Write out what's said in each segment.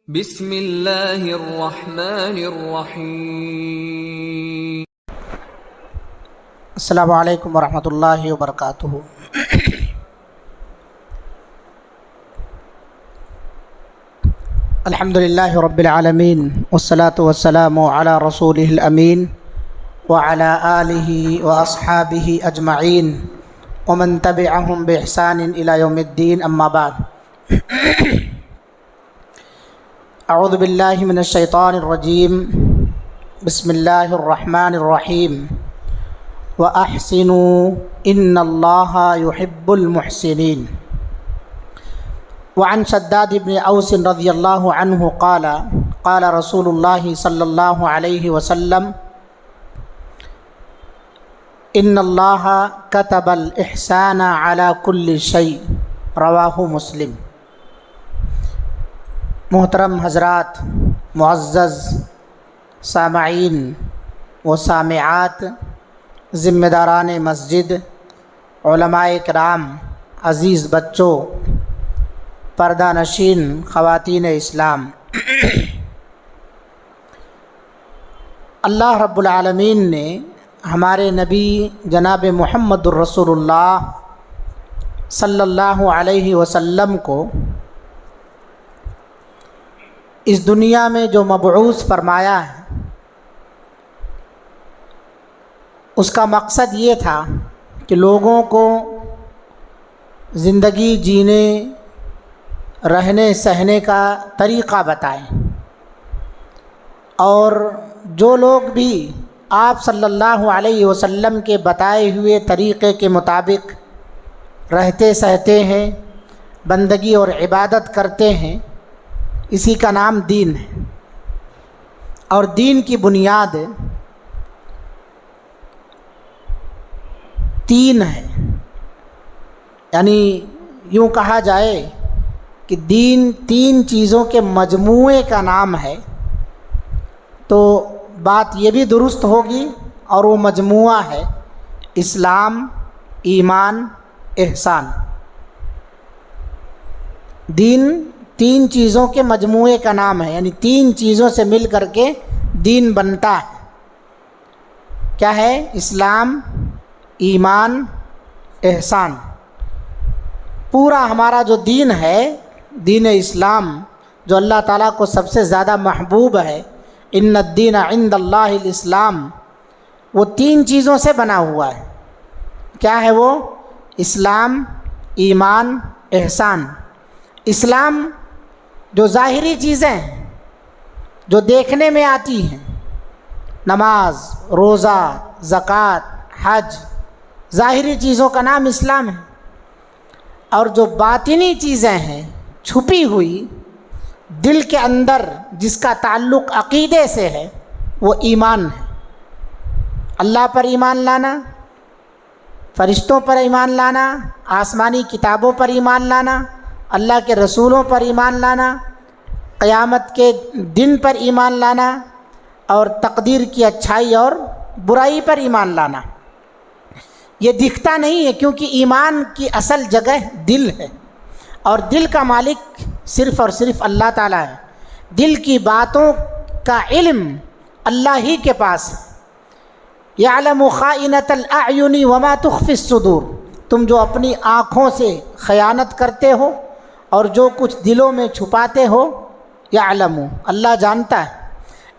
بسم اللہ الرحمن الرحیم۔ السلام علیکم ورحمۃ اللہ وبرکاتہ۔ الحمد للہ رب العالمین والصلاة والسلام علی رسولہ الامین وعلی آلہ واصحابہ اجمعین ومن تبعہم بإحسان الی یوم الدین، اما بعد۔ اعوذ باللہ من الشیطان الرجیم، بسم اللہ الرحمن الرحیم۔ وَأَحْسِنُوا إِنَّ اللَّهَ يُحِبُّ الْمُحْسِنِينَ۔ وعن شداد بن اوس رضی اللہ عنہ قال قال رسول اللہ صلی اللہ علیہ وسلم ان اللہ كتب الإحسان على كل شيء، رواہ مسلم۔ محترم حضرات، معزز سامعین و سامعات، ذمہ داران مسجد، علماء کرام، عزیز بچوں، پردہ نشین خواتین اسلام، اللہ رب العالمین نے ہمارے نبی جناب محمد الرسول اللہ صلی اللہ علیہ وسلم کو اس دنیا میں جو مبعوث فرمایا ہے، اس کا مقصد یہ تھا کہ لوگوں کو زندگی جینے، رہنے سہنے کا طریقہ بتائیں، اور جو لوگ بھی آپ صلی اللہ علیہ وسلم کے بتائے ہوئے طریقے کے مطابق رہتے سہتے ہیں، بندگی اور عبادت کرتے ہیں، اسی کا نام دین ہے۔ اور دین کی بنیاد تین ہے، یعنی یوں کہا جائے کہ دین تین چیزوں کے مجموعے کا نام ہے، تو بات یہ بھی درست ہوگی، اور وہ مجموعہ ہے اسلام، ایمان، احسان۔ دین تین چیزوں کے مجموعے کا نام ہے، یعنی تین چیزوں سے مل کر کے دین بنتا ہے۔ کیا ہے؟ اسلام، ایمان، احسان۔ پورا ہمارا جو دین ہے، دین اسلام، جو اللہ تعالیٰ کو سب سے زیادہ محبوب ہے، ان الدین عند اللہ الاسلام، وہ تین چیزوں سے بنا ہوا ہے۔ کیا ہے وہ؟ اسلام، ایمان، احسان۔ اسلام جو ظاہری چیزیں ہیں، جو دیکھنے میں آتی ہیں، نماز، روزہ، زکوٰۃ، حج، ظاہری چیزوں کا نام اسلام ہے۔ اور جو باطنی چیزیں ہیں، چھپی ہوئی، دل کے اندر جس کا تعلق عقیدے سے ہے، وہ ایمان ہے۔ اللہ پر ایمان لانا، فرشتوں پر ایمان لانا، آسمانی کتابوں پر ایمان لانا، اللہ کے رسولوں پر ایمان لانا، قیامت کے دن پر ایمان لانا، اور تقدیر کی اچھائی اور برائی پر ایمان لانا۔ یہ دکھتا نہیں ہے، کیونکہ ایمان کی اصل جگہ دل ہے، اور دل کا مالک صرف اور صرف اللہ تعالیٰ ہے۔ دل کی باتوں کا علم اللہ ہی کے پاس ہے۔ یعلم خائنۃ الاعین وما تخفی الصدور، تم جو اپنی آنکھوں سے خیانت کرتے ہو اور جو کچھ دلوں میں چھپاتے ہو، یعلم، اللہ جانتا ہے۔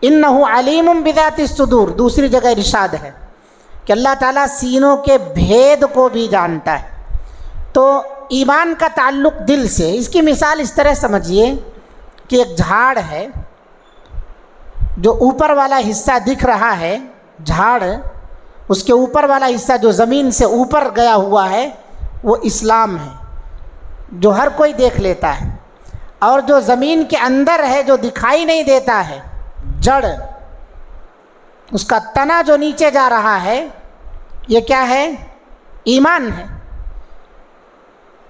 انہ علیم بذات الصدور، دوسری جگہ ارشاد ہے کہ اللہ تعالیٰ سینوں کے بھید کو بھی جانتا ہے۔ تو ایمان کا تعلق دل سے۔ اس کی مثال اس طرح سمجھیے کہ ایک جھاڑ ہے، جو اوپر والا حصہ دکھ رہا ہے، جھاڑ، اس کے اوپر والا حصہ جو زمین سے اوپر گیا ہوا ہے، وہ اسلام ہے، جو ہر کوئی دیکھ لیتا ہے۔ اور جو زمین کے اندر ہے، جو دکھائی نہیں دیتا ہے، جڑ، اس کا تنا جو نیچے جا رہا ہے، یہ کیا ہے؟ ایمان ہے۔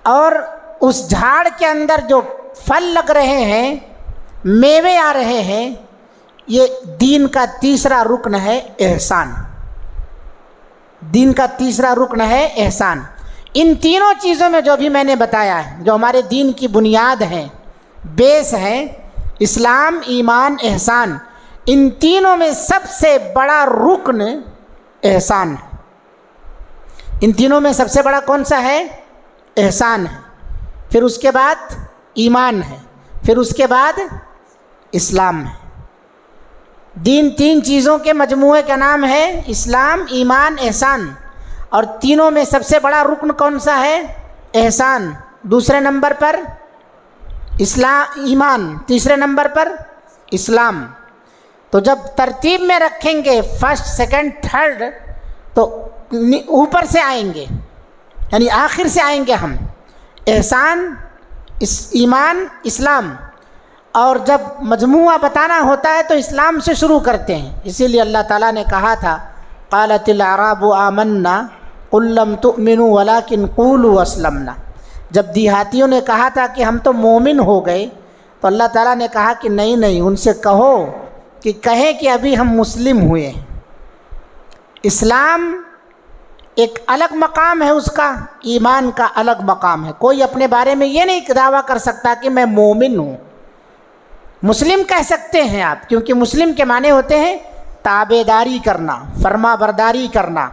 اور اس جھاڑ کے اندر جو پھل لگ رہے ہیں، میوے آ رہے ہیں، یہ دین کا تیسرا رکن ہے، احسان۔ دین کا تیسرا رکن ہے احسان۔ ان تینوں چیزوں میں جو بھی میں نے بتایا ہے، جو ہمارے دین کی بنیاد ہیں، بیس ہیں، اسلام، ایمان، احسان، ان تینوں میں سب سے بڑا رکن احسان ہے۔ ان تینوں میں سب سے بڑا کون سا ہے؟ احسان ہے، پھر اس کے بعد ایمان ہے، پھر اس کے بعد اسلام ہے۔ دین تین چیزوں کے مجموعے کا نام ہے اسلام، ایمان، احسان، اور تینوں میں سب سے بڑا رکن کون سا ہے؟ احسان، دوسرے نمبر پر ایمان، تیسرے نمبر پر اسلام۔ تو جب ترتیب میں رکھیں گے فرسٹ، سیکنڈ، تھرڈ، تو اوپر سے آئیں گے، یعنی آخر سے آئیں گے ہم، احسان، ایمان، اسلام، اور جب مجموعہ بتانا ہوتا ہے تو اسلام سے شروع کرتے ہیں۔ اسی لیے اللہ تعالیٰ نے کہا تھا قالت الاعراب آمنا قل لم تؤمنوا ولکن قولوا اسلمنا۔ جب دیہاتیوں نے کہا تھا کہ ہم تو مومن ہو گئے، تو اللہ تعالیٰ نے کہا کہ نہیں، ان سے کہو کہ کہیں کہ ابھی ہم مسلم ہوئے ہیں۔ اسلام ایک الگ مقام ہے اس کا، ایمان کا الگ مقام ہے۔ کوئی اپنے بارے میں یہ نہیں دعویٰ کر سکتا کہ میں مومن ہوں۔ مسلم کہہ سکتے ہیں آپ، کیونکہ مسلم کے معنی ہوتے ہیں تابع داری کرنا، فرما برداری کرنا۔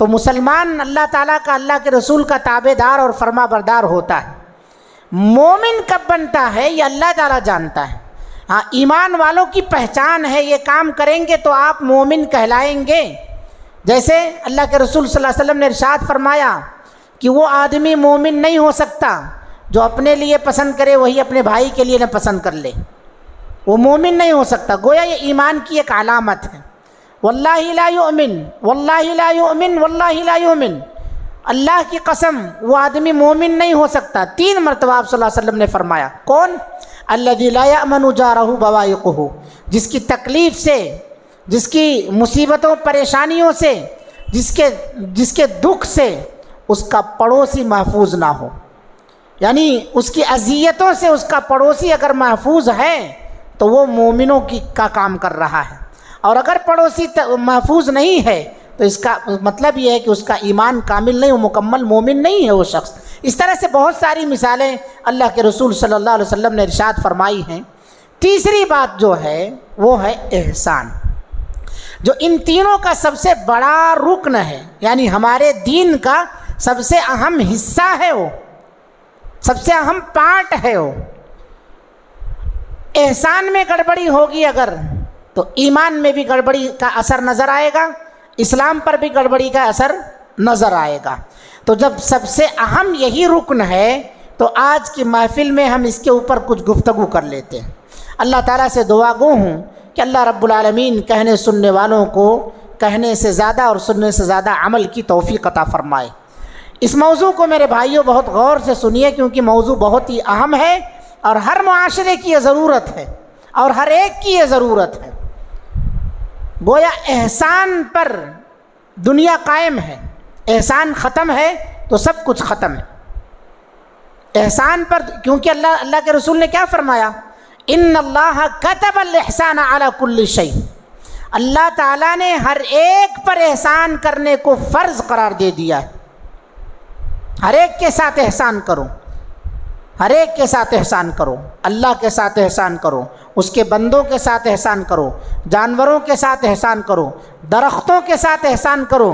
تو مسلمان اللہ تعالیٰ کا، اللہ کے رسول کا تابع دار اور فرما بردار ہوتا ہے۔ مومن کب بنتا ہے یہ اللہ تعالیٰ جانتا ہے۔ ہاں، ایمان والوں کی پہچان ہے، یہ کام کریں گے تو آپ مومن کہلائیں گے۔ جیسے اللہ کے رسول صلی اللہ علیہ وسلم نے ارشاد فرمایا کہ وہ آدمی مومن نہیں ہو سکتا جو اپنے لیے پسند کرے وہی اپنے بھائی کے لیے نہ پسند کر لے، وہ مومن نہیں ہو سکتا۔ گویا یہ ایمان کی ایک علامت ہے۔ واللہ لا یؤمن، واللہ لا یؤمن، واللہ لا یؤمن، اللہ کی قسم وہ آدمی مومن نہیں ہو سکتا۔ 3 مرتبہ آپ صلی اللہ علیہ وسلم نے فرمایا۔ کون؟ الذی لا یأمن جارہ بوائقہ، جس کی تکلیف سے، جس کی مصیبتوں پریشانیوں سے، جس کے دکھ سے اس کا پڑوسی محفوظ نہ ہو، یعنی اس کی اذیتوں سے اس کا پڑوسی اگر محفوظ ہے تو وہ مومنوں کا کام کر رہا ہے، اور اگر پڑوسی محفوظ نہیں ہے تو اس کا مطلب یہ ہے کہ اس کا ایمان کامل نہیں، وہ مکمل مومن نہیں ہے وہ شخص۔ اس طرح سے بہت ساری مثالیں اللہ کے رسول صلی اللہ علیہ وسلم نے ارشاد فرمائی ہیں۔ تیسری بات جو ہے وہ ہے احسان، جو ان تینوں کا سب سے بڑا رکن ہے، یعنی ہمارے دین کا سب سے اہم حصہ ہے، وہ سب سے اہم پارٹ ہے۔ وہ احسان میں گڑبڑی ہوگی اگر، تو ایمان میں بھی گڑبڑی کا اثر نظر آئے گا، اسلام پر بھی گڑبڑی کا اثر نظر آئے گا۔ تو جب سب سے اہم یہی رکن ہے تو آج کی محفل میں ہم اس کے اوپر کچھ گفتگو کر لیتے ہیں۔ اللہ تعالیٰ سے دعا گو ہوں کہ اللہ رب العالمین کہنے سننے والوں کو کہنے سے زیادہ اور سننے سے زیادہ عمل کی توفیق عطا فرمائے۔ اس موضوع کو میرے بھائیوں بہت غور سے سنیے، کیونکہ موضوع بہت ہی اہم ہے اور ہر معاشرے کی یہ ضرورت ہے اور ہر ایک کی یہ ضرورت ہے۔ گویا احسان پر دنیا قائم ہے، احسان ختم ہے تو سب کچھ ختم ہے۔ احسان پر، کیونکہ اللہ کے رسول نے کیا فرمایا؟ ان اللہ کتب الاحسان علی کل شیء، اللہ تعالیٰ نے ہر ایک پر احسان کرنے کو فرض قرار دے دیا ہے۔ ہر ایک کے ساتھ احسان کرو، ہر ایک کے ساتھ احسان کرو، اللہ کے ساتھ احسان کرو، اس کے بندوں کے ساتھ احسان کرو، جانوروں کے ساتھ احسان کرو، درختوں کے ساتھ احسان کرو،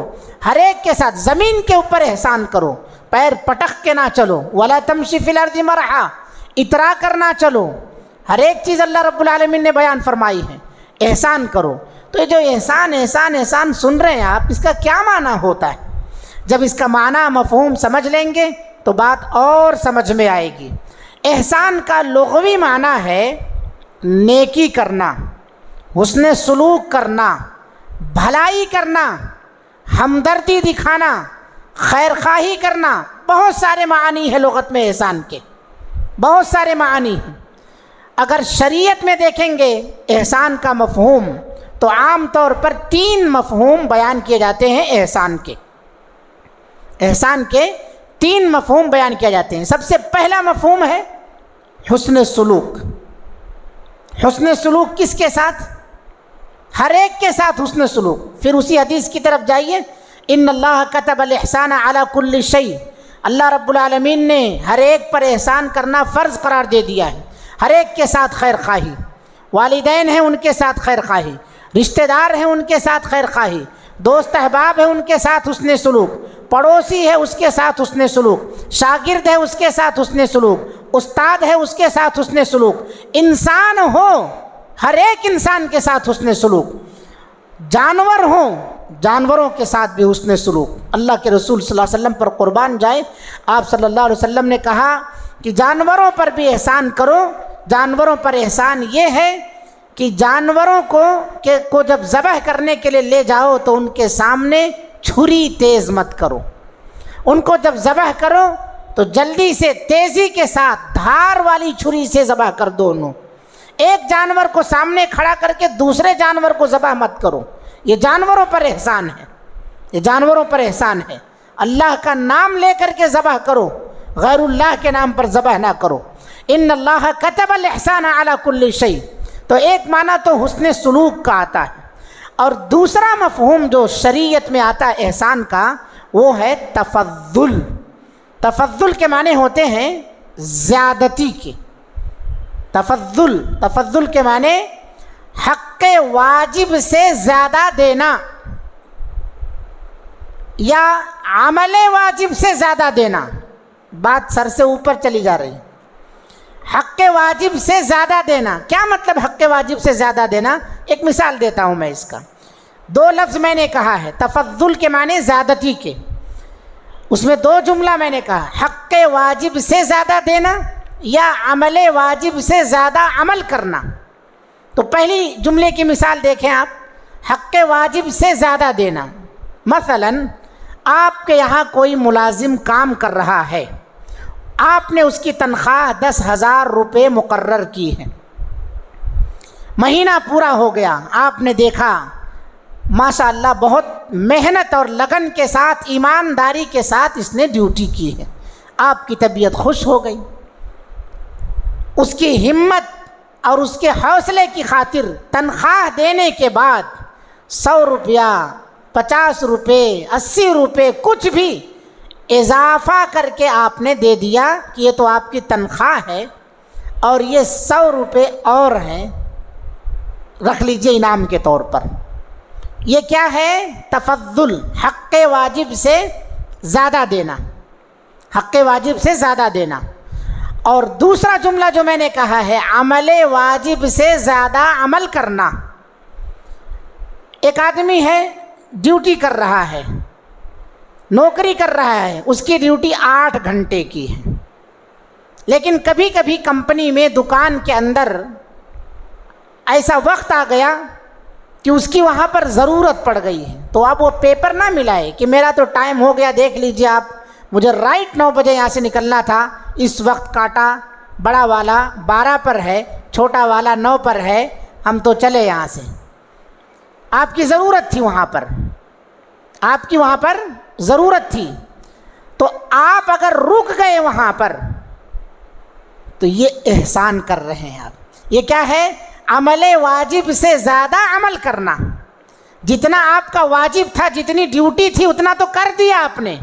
ہر ایک کے ساتھ، زمین کے اوپر احسان کرو، پیر پٹک کے نہ چلو، ولا تمشی فی الارض مرحا، اترا کر نہ چلو، ہر ایک چیز اللہ رب العالمین نے بیان فرمائی ہے، احسان کرو۔ تو یہ جو احسان احسان احسان سن رہے ہیں آپ، اس کا کیا معنی ہوتا ہے؟ جب اس کا معنی مفہوم سمجھ لیں گے تو بات اور سمجھ میں آئے گی۔ احسان کا لغوی معنی ہے نیکی کرنا، حسن سلوک کرنا، بھلائی کرنا، ہمدردی دکھانا، خیر خواہی کرنا۔ بہت سارے معانی ہیں لغت میں احسان کے، بہت سارے معانی ہیں۔ اگر شریعت میں دیکھیں گے احسان کا مفہوم تو عام طور پر 3 مفہوم بیان کیے جاتے ہیں احسان کے۔ احسان کے 3 مفہوم بیان کیے جاتے ہیں۔ سب سے پہلا مفہوم ہے حسن سلوک۔ حسن سلوک کس کے ساتھ؟ ہر ایک کے ساتھ حسن سلوک۔ پھر اسی حدیث کی طرف جائیے، ان اللہ کتب الاحسان علی کل شیء، اللہ رب العالمین نے ہر ایک پر احسان کرنا فرض قرار دے دیا ہے۔ ہر ایک کے ساتھ خیر خواہی، والدین ہیں ان کے ساتھ خیر خواہی، رشتہ دار ہیں ان کے ساتھ خیر خواہی، دوست احباب ہیں ان کے ساتھ حسن سلوک، پڑوسی ہے اس کے ساتھ حسن سلوک، شاگرد ہے اس کے ساتھ حسن سلوک، استاد ہے اس کے ساتھ حسن سلوک، انسان ہو ہر ایک انسان کے ساتھ حسن سلوک، جانور ہوں جانوروں کے ساتھ بھی حسن سلوک۔ اللہ کے رسول صلی اللہ علیہ وسلم پر قربان جائے، آپ صلی اللہ علیہ وسلم نے کہا کہ جانوروں پر بھی احسان کرو۔ جانوروں پر احسان یہ ہے کہ جانوروں کو جب ذبح کرنے کے لیے لے جاؤ تو ان کے سامنے چھری تیز مت کرو۔ ان کو جب ذبح کرو تو جلدی سے تیزی کے ساتھ دھار والی چھری سے ذبح کر دو۔ ایک جانور کو سامنے کھڑا کر کے دوسرے جانور کو ذبح مت کرو۔ یہ جانوروں پر احسان ہے، یہ جانوروں پر احسان ہے۔ اللہ کا نام لے کر کے ذبح کرو، غیر اللہ کے نام پر ذبح نہ کرو۔ ان اللہ کتب الاحسان علی کل شیء۔ تو ایک معنی تو حسن سلوک کا آتا ہے، اور دوسرا مفہوم جو شریعت میں آتا ہے احسان کا وہ ہے تفضل۔ تفضل کے معنی ہوتے ہیں زیادتی کے۔ تفضل کے معنی حق واجب سے زیادہ دینا یا عمل واجب سے زیادہ دینا۔ بات سر سے اوپر چلی جا رہی۔ حق واجب سے زیادہ دینا، کیا مطلب حق واجب سے زیادہ دینا؟ ایک مثال دیتا ہوں میں اس کا۔ دو لفظ میں نے کہا ہے تفضل کے معنی زیادتی کے، اس میں دو جملہ میں نے کہا، حق واجب سے زیادہ دینا یا عمل واجب سے زیادہ عمل کرنا۔ تو پہلی جملے کی مثال دیکھیں آپ، حق واجب سے زیادہ دینا۔ مثلا آپ کے یہاں کوئی ملازم کام کر رہا ہے، آپ نے اس کی تنخواہ 10,000 روپے مقرر کی ہے، مہینہ پورا ہو گیا، آپ نے دیکھا ماشاءاللہ بہت محنت اور لگن کے ساتھ ایمانداری کے ساتھ اس نے ڈیوٹی کی ہے، آپ کی طبیعت خوش ہو گئی۔ اس کی ہمت اور اس کے حوصلے کی خاطر تنخواہ دینے کے بعد 100 روپیہ، 50 روپے، 80 روپے کچھ بھی اضافہ کر کے آپ نے دے دیا کہ یہ تو آپ کی تنخواہ ہے اور یہ 100 روپے اور ہیں، رکھ لیجئے انعام کے طور پر۔ یہ کیا ہے؟ تفضل، حق واجب سے زیادہ دینا، حق واجب سے زیادہ دینا۔ اور دوسرا جملہ جو میں نے کہا ہے عمل واجب سے زیادہ عمل کرنا۔ ایک آدمی ہے ڈیوٹی کر رہا ہے، نوکری کر رہا ہے، اس کی ڈیوٹی 8 گھنٹے کی ہے، لیکن کبھی کبھی کمپنی میں دکان کے اندر ایسا وقت آ گیا کہ اس کی وہاں پر ضرورت پڑ گئی ہے، تو آپ وہ پیپر نہ ملائے کہ میرا تو ٹائم ہو گیا، دیکھ لیجئے آپ، مجھے رائٹ 9 بجے یہاں سے نکلنا تھا، اس وقت کاٹا، بڑا والا 12 پر ہے، چھوٹا والا 9 پر ہے، ہم تو چلے یہاں سے۔ آپ کی ضرورت تھی وہاں پر، آپ کی وہاں پر ضرورت تھی، تو آپ اگر رک گئے وہاں پر تو یہ احسان کر رہے ہیں آپ۔ یہ کیا ہے؟ عمل واجب سے زیادہ عمل کرنا۔ جتنا آپ کا واجب تھا، جتنی ڈیوٹی تھی اتنا تو کر دیا آپ نے،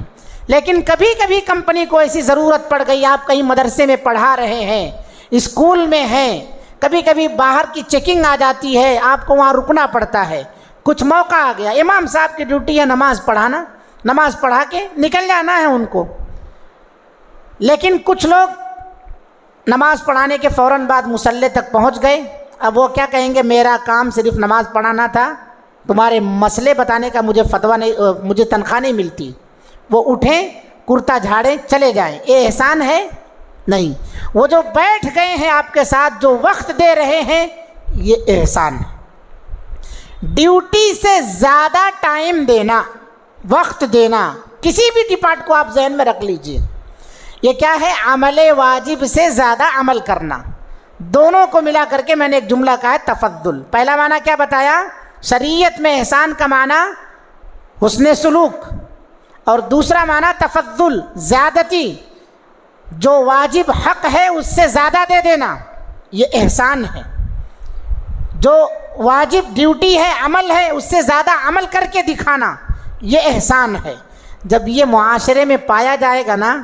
لیکن کبھی کبھی کمپنی کو ایسی ضرورت پڑ گئی، آپ کہیں مدرسے میں پڑھا رہے ہیں، اسکول میں ہیں، کبھی کبھی باہر کی چیکنگ آ جاتی ہے، آپ کو وہاں رکنا پڑتا ہے، کچھ موقع آ گیا، امام صاحب کی ڈیوٹی ہے نماز پڑھانا، نماز پڑھا کے نکل جانا ہے ان کو، لیکن کچھ لوگ نماز پڑھانے کے فوراً بعد مصلی تک پہنچ گئے۔ اب وہ کیا کہیں گے؟ میرا کام صرف نماز پڑھانا تھا، تمہارے مسئلے بتانے کا مجھے فتویٰ نہیں، مجھے تنخواہ نہیں ملتی۔ وہ اٹھیں، کرتا جھاڑیں، چلے جائیں، یہ احسان ہے؟ نہیں۔ وہ جو بیٹھ گئے ہیں آپ کے ساتھ، جو وقت دے رہے ہیں، یہ احسان ہے۔ ڈیوٹی سے زیادہ ٹائم دینا، وقت دینا، کسی بھی ڈپارٹ کو آپ ذہن میں رکھ لیجئے، یہ کیا ہے؟ عمل واجب سے زیادہ عمل کرنا۔ دونوں کو ملا کر کے میں نے ایک جملہ کہا ہے تفضل۔ پہلا معنی کیا بتایا؟ شریعت میں احسان کا معنی حسن سلوک، اور دوسرا معنی تفضل، زیادتی، جو واجب حق ہے اس سے زیادہ دے دینا، یہ احسان ہے۔ جو واجب ڈیوٹی ہے، عمل ہے، اس سے زیادہ عمل کر کے دکھانا، یہ احسان ہے۔ جب یہ معاشرے میں پایا جائے گا نا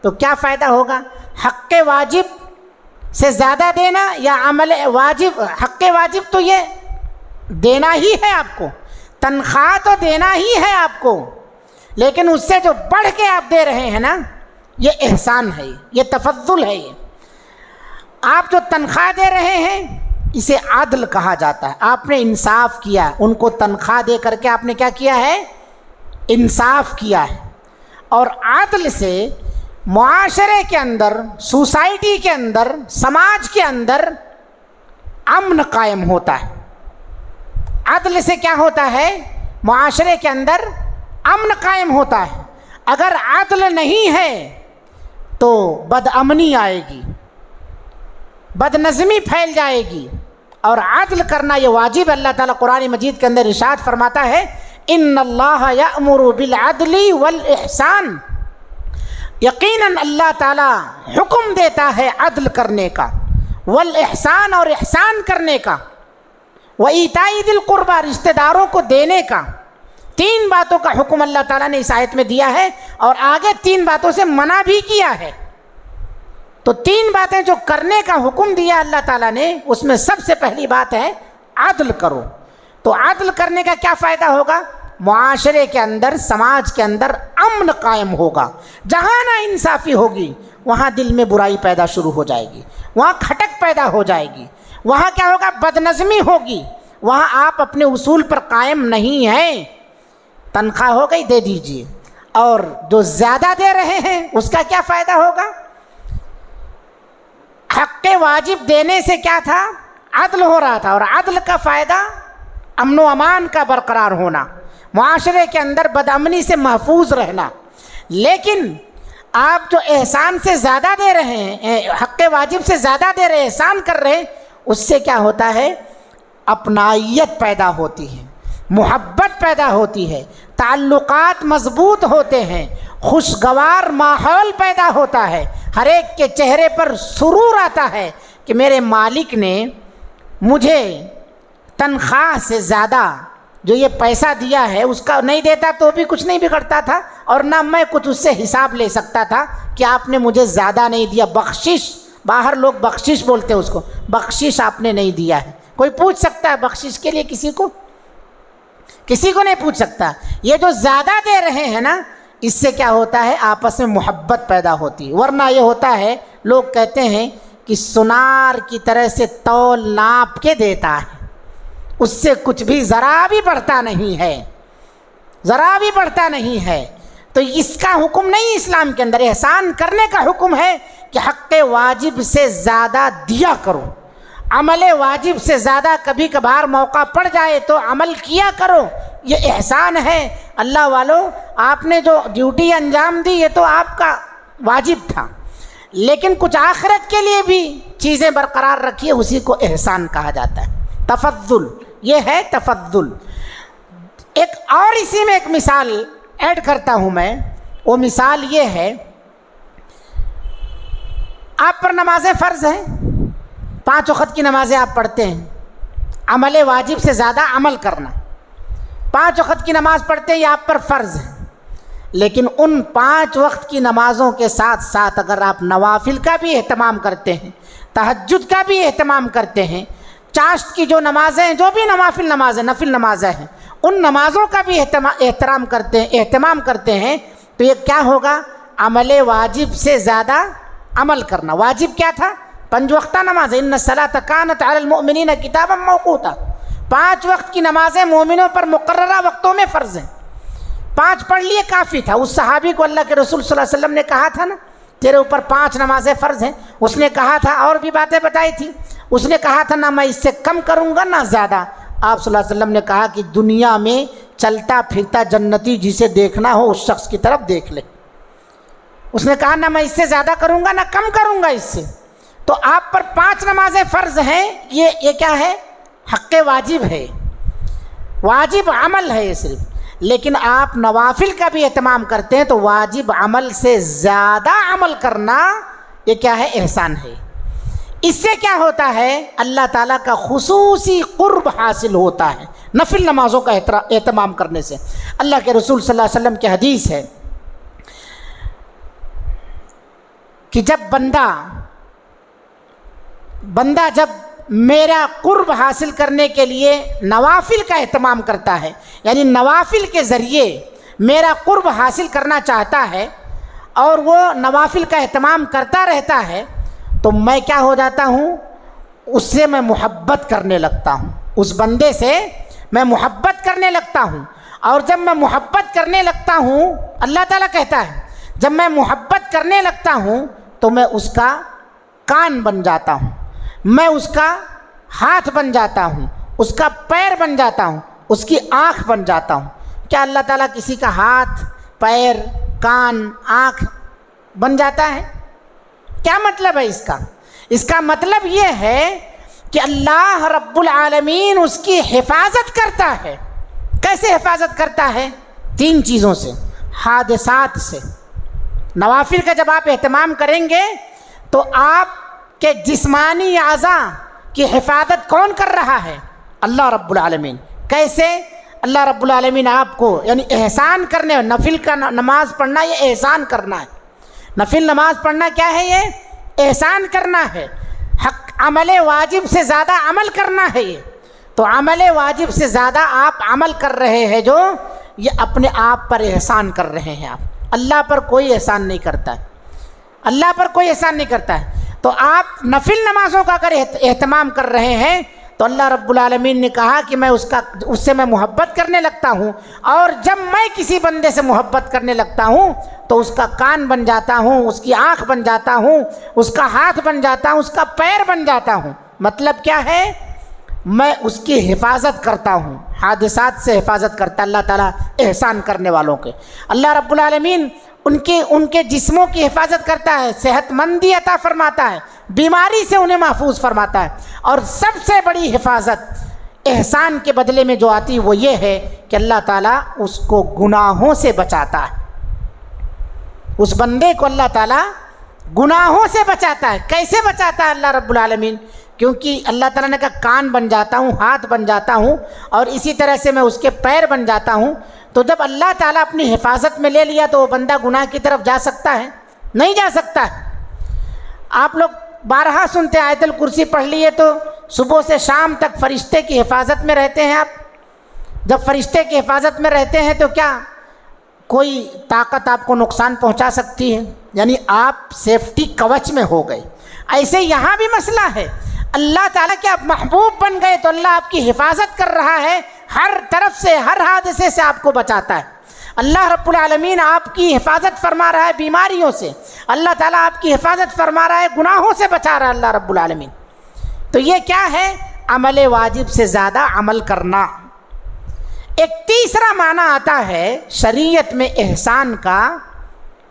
تو کیا فائدہ ہوگا؟ حق واجب سے زیادہ دینا یا عمل واجب، حق واجب تو یہ دینا ہی ہے آپ کو، تنخواہ تو دینا ہی ہے آپ کو، لیکن اس سے جو بڑھ کے آپ دے رہے ہیں نا، یہ احسان ہے، یہ تفضل ہے۔ یہ آپ جو تنخواہ دے رہے ہیں اسے عدل کہا جاتا ہے۔ آپ نے انصاف کیا، ان کو تنخواہ دے کر کے آپ نے کیا کیا ہے؟ انصاف کیا ہے۔ اور عدل سے معاشرے کے اندر، سوسائٹی کے اندر، سماج کے اندر امن قائم ہوتا ہے۔ عدل سے کیا ہوتا ہے؟ معاشرے کے اندر امن قائم ہوتا ہے۔ اگر عدل نہیں ہے تو بد امنی آئے گی، بد نظمی پھیل جائے گی۔ اور عدل کرنا یہ واجب ہے۔ اللہ تعالیٰ قرآن مجید کے اندر ارشاد فرماتا ہے ان اللہ یأمر بالعدل والاحسان، یقیناً اللہ تعالیٰ حکم دیتا ہے عدل کرنے کا، والاحسان اور احسان کرنے کا، وایتاء ذی القربى رشتہ داروں کو دینے کا۔ تین باتوں کا حکم اللہ تعالیٰ نے اس آیت میں دیا ہے اور آگے تین باتوں سے منع بھی کیا ہے۔ تو تین باتیں جو کرنے کا حکم دیا اللہ تعالیٰ نے، اس میں سب سے پہلی بات ہے عدل کرو۔ تو عدل کرنے کا کیا فائدہ ہوگا؟ معاشرے کے اندر، سماج کے اندر امن قائم ہوگا۔ جہاں نا انصافی ہوگی وہاں دل میں برائی پیدا شروع ہو جائے گی، وہاں کھٹک پیدا ہو جائے گی، وہاں کیا ہوگا؟ بدنظمی ہوگی، وہاں آپ اپنے اصول پر قائم نہیں ہیں۔ تنخواہ ہو گئی، دے دیجئے، اور جو زیادہ دے رہے ہیں اس کا کیا فائدہ ہوگا؟ حق واجب دینے سے کیا تھا؟ عدل ہو رہا تھا، اور عدل کا فائدہ امن و امان کا برقرار ہونا، معاشرے کے اندر بدامنی سے محفوظ رہنا۔ لیکن آپ جو احسان سے زیادہ دے رہے ہیں، حق واجب سے زیادہ دے رہے ہیں، احسان کر رہے ہیں، اس سے کیا ہوتا ہے؟ اپنائیت پیدا ہوتی ہے، محبت پیدا ہوتی ہے، تعلقات مضبوط ہوتے ہیں، خوشگوار ماحول پیدا ہوتا ہے، ہر ایک کے چہرے پر سرور آتا ہے کہ میرے مالک نے مجھے تنخواہ سے زیادہ جو یہ پیسہ دیا ہے اس کا نہیں دیتا تو بھی کچھ نہیں بگڑتا تھا، اور نہ میں کچھ اس سے حساب لے سکتا تھا کہ آپ نے مجھے زیادہ نہیں دیا۔ بخشش، باہر لوگ بخشش بولتے ہیں اس کو، بخشش آپ نے نہیں دیا ہے۔ کوئی پوچھ سکتا ہے بخشش کے لیے کسی کو؟ کسی کو نہیں پوچھ سکتا۔ یہ جو زیادہ دے رہے ہیں نا، اس سے کیا ہوتا ہے؟ آپس میں محبت پیدا ہوتی ہے۔ ورنہ یہ ہوتا ہے، لوگ کہتے ہیں کہ سنار کی طرح سے تول ناپ کے دیتا ہے، اس سے کچھ بھی ذرا بھی بڑھتا نہیں ہے، ذرا بھی بڑھتا نہیں ہے۔ تو اس کا حکم نہیں اسلام کے اندر، احسان کرنے کا حکم ہے کہ حق واجب سے زیادہ دیا کرو، عمل واجب سے زیادہ کبھی کبھار موقع پڑ جائے تو عمل کیا کرو، یہ احسان ہے۔ اللہ والو، آپ نے جو ڈیوٹی انجام دی یہ تو آپ کا واجب تھا، لیکن کچھ آخرت کے لیے بھی چیزیں برقرار رکھیے، اسی کو احسان کہا جاتا ہے، تفضل، یہ ہے تفضل۔ ایک اور اسی میں ایک مثال ایڈ کرتا ہوں میں، وہ مثال یہ ہے، آپ پر نمازیں فرض ہیں، 5 وقت کی نمازیں آپ پڑھتے ہیں، عمل واجب سے زیادہ عمل کرنا، 5 وقت کی نماز پڑھتے ہیں، یہ آپ پر فرض ہے۔ لیکن ان 5 وقت کی نمازوں کے ساتھ ساتھ اگر آپ نوافل کا بھی اہتمام کرتے ہیں، تہجد کا بھی اہتمام کرتے ہیں، چاشت کی جو نمازیں ہیں، جو بھی نوافل نمازیں، نفل نمازیں ہیں، ان نمازوں کا بھی اہتمام کرتے ہیں، تو یہ کیا ہوگا؟ عمل واجب سے زیادہ عمل کرنا۔ واجب کیا تھا؟ 5 وقتہ نماز، ان الصلاۃ کانت علی المؤمنین کتابا موقوتا، 5 وقت کی نمازیں مومنوں پر مقررہ وقتوں میں فرض ہیں۔ 5 پڑھ لیے کافی تھا۔ اس صحابی کو اللہ کے رسول صلی اللہ علیہ وسلم نے کہا تھا نا، تیرے اوپر 5 نمازیں فرض ہیں، اس نے کہا تھا، اور بھی باتیں بتائی تھی، اس نے کہا تھا نہ میں اس سے کم کروں گا نہ زیادہ۔ آپ صلی اللہ علیہ وسلم نے کہا کہ دنیا میں چلتا پھرتا جنتی جسے دیکھنا ہو اس شخص کی طرف دیکھ لے۔ اس نے کہا نہ میں اس سے زیادہ کروں گا نہ کم کروں گا اس سے۔ تو آپ پر 5 نمازیں فرض ہیں، یہ کیا ہے؟ حق واجب ہے، واجب عمل ہے یہ صرف۔ لیکن آپ نوافل کا بھی اہتمام کرتے ہیں تو واجب عمل سے زیادہ عمل کرنا یہ کیا ہے؟ احسان ہے۔ اس سے کیا ہوتا ہے؟ اللہ تعالیٰ کا خصوصی قرب حاصل ہوتا ہے نفل نمازوں کا اہتمام کرنے سے۔ اللہ کے رسول صلی اللہ علیہ وسلم کی حدیث ہے کہ جب بندہ بندہ جب میرا قرب حاصل کرنے کے لیے نوافل کا اہتمام کرتا ہے، یعنی نوافل کے ذریعے میرا قرب حاصل کرنا چاہتا ہے اور وہ نوافل کا اہتمام کرتا رہتا ہے، تو میں کیا ہو جاتا ہوں، اس سے میں محبت کرنے لگتا ہوں، اس بندے سے میں محبت کرنے لگتا ہوں۔ اور جب میں محبت کرنے لگتا ہوں، اللہ تعالیٰ کہتا ہے جب میں محبت کرنے لگتا ہوں تو میں اس کا کان بن جاتا ہوں، میں اس کا ہاتھ بن جاتا ہوں، اس کا پیر بن جاتا ہوں، اس کی آنکھ بن جاتا ہوں۔ کیا اللہ تعالیٰ کسی کا ہاتھ، پیر، کان، آنکھ بن جاتا ہے؟ کیا مطلب ہے اس کا؟ اس کا مطلب یہ ہے کہ اللہ رب العالمین اس کی حفاظت کرتا ہے۔ کیسے حفاظت کرتا ہے؟ 3 چیزوں سے، حادثات سے۔ نوافل کا جب آپ اہتمام کریں گے تو آپ کے جسمانی اعضاء کی حفاظت کون کر رہا ہے؟ اللہ رب العالمین۔ کیسے؟ اللہ رب العالمین آپ کو یعنی احسان کرنے، نفل کا نماز پڑھنا یہ احسان کرنا ہے۔ نفل نماز پڑھنا کیا ہے؟ یہ احسان کرنا ہے، حق عمل واجب سے زیادہ عمل کرنا ہے۔ یہ تو عمل واجب سے زیادہ آپ عمل کر رہے ہیں، جو یہ اپنے آپ پر احسان کر رہے ہیں آپ۔ اللہ پر کوئی احسان نہیں کرتا ہے، اللہ پر کوئی احسان نہیں کرتا ہے۔ تو آپ نفل نمازوں کا اگر اہتمام کر رہے ہیں تو اللہ رب العالمین نے کہا کہ میں اس سے میں محبت کرنے لگتا ہوں، اور جب میں کسی بندے سے محبت کرنے لگتا ہوں تو اس کا کان بن جاتا ہوں، اس کی آنکھ بن جاتا ہوں، اس کا ہاتھ بن جاتا ہوں، اس کا پیر بن جاتا ہوں۔ مطلب کیا ہے؟ میں اس کی حفاظت کرتا ہوں، حادثات سے حفاظت کرتا اللہ تعالیٰ احسان کرنے والوں کے۔ اللہ رب العالمین ان کے جسموں کی حفاظت کرتا ہے، صحت مندی عطا فرماتا ہے، بیماری سے انہیں محفوظ فرماتا ہے۔ اور سب سے بڑی حفاظت احسان کے بدلے میں جو آتی وہ یہ ہے کہ اللہ تعالیٰ اس کو گناہوں سے بچاتا ہے۔ اس بندے کو اللہ تعالیٰ گناہوں سے بچاتا ہے۔ کیسے بچاتا ہے اللہ رب العالمین؟ کیونکہ اللہ تعالیٰ نے کہا کان بن جاتا ہوں، ہاتھ بن جاتا ہوں، اور اسی طرح سے میں اس کے پیر بن جاتا ہوں۔ تو جب اللہ تعالیٰ اپنی حفاظت میں لے لیا تو وہ بندہ گناہ کی طرف جا سکتا ہے؟ نہیں جا سکتا ہے۔ آپ لوگ بارہا سنتے آیت الکرسی پڑھ لیے تو صبح سے شام تک فرشتے کی حفاظت میں رہتے ہیں آپ۔ جب فرشتے کی حفاظت میں رہتے ہیں تو کیا کوئی طاقت آپ کو نقصان پہنچا سکتی ہے؟ یعنی آپ سیفٹی کوچ میں ہو گئے۔ ایسے یہاں بھی مسئلہ ہے، اللہ تعالیٰ کے آپ محبوب بن گئے تو اللہ آپ کی حفاظت کر رہا ہے، ہر طرف سے، ہر حادثے سے آپ کو بچاتا ہے۔ اللہ رب العالمین آپ کی حفاظت فرما رہا ہے بیماریوں سے، اللہ تعالیٰ آپ کی حفاظت فرما رہا ہے گناہوں سے بچا رہا ہے اللہ رب العالمین۔ تو یہ کیا ہے؟ عمل واجب سے زیادہ عمل کرنا۔ ایک تیسرا معنی آتا ہے شریعت میں احسان کا،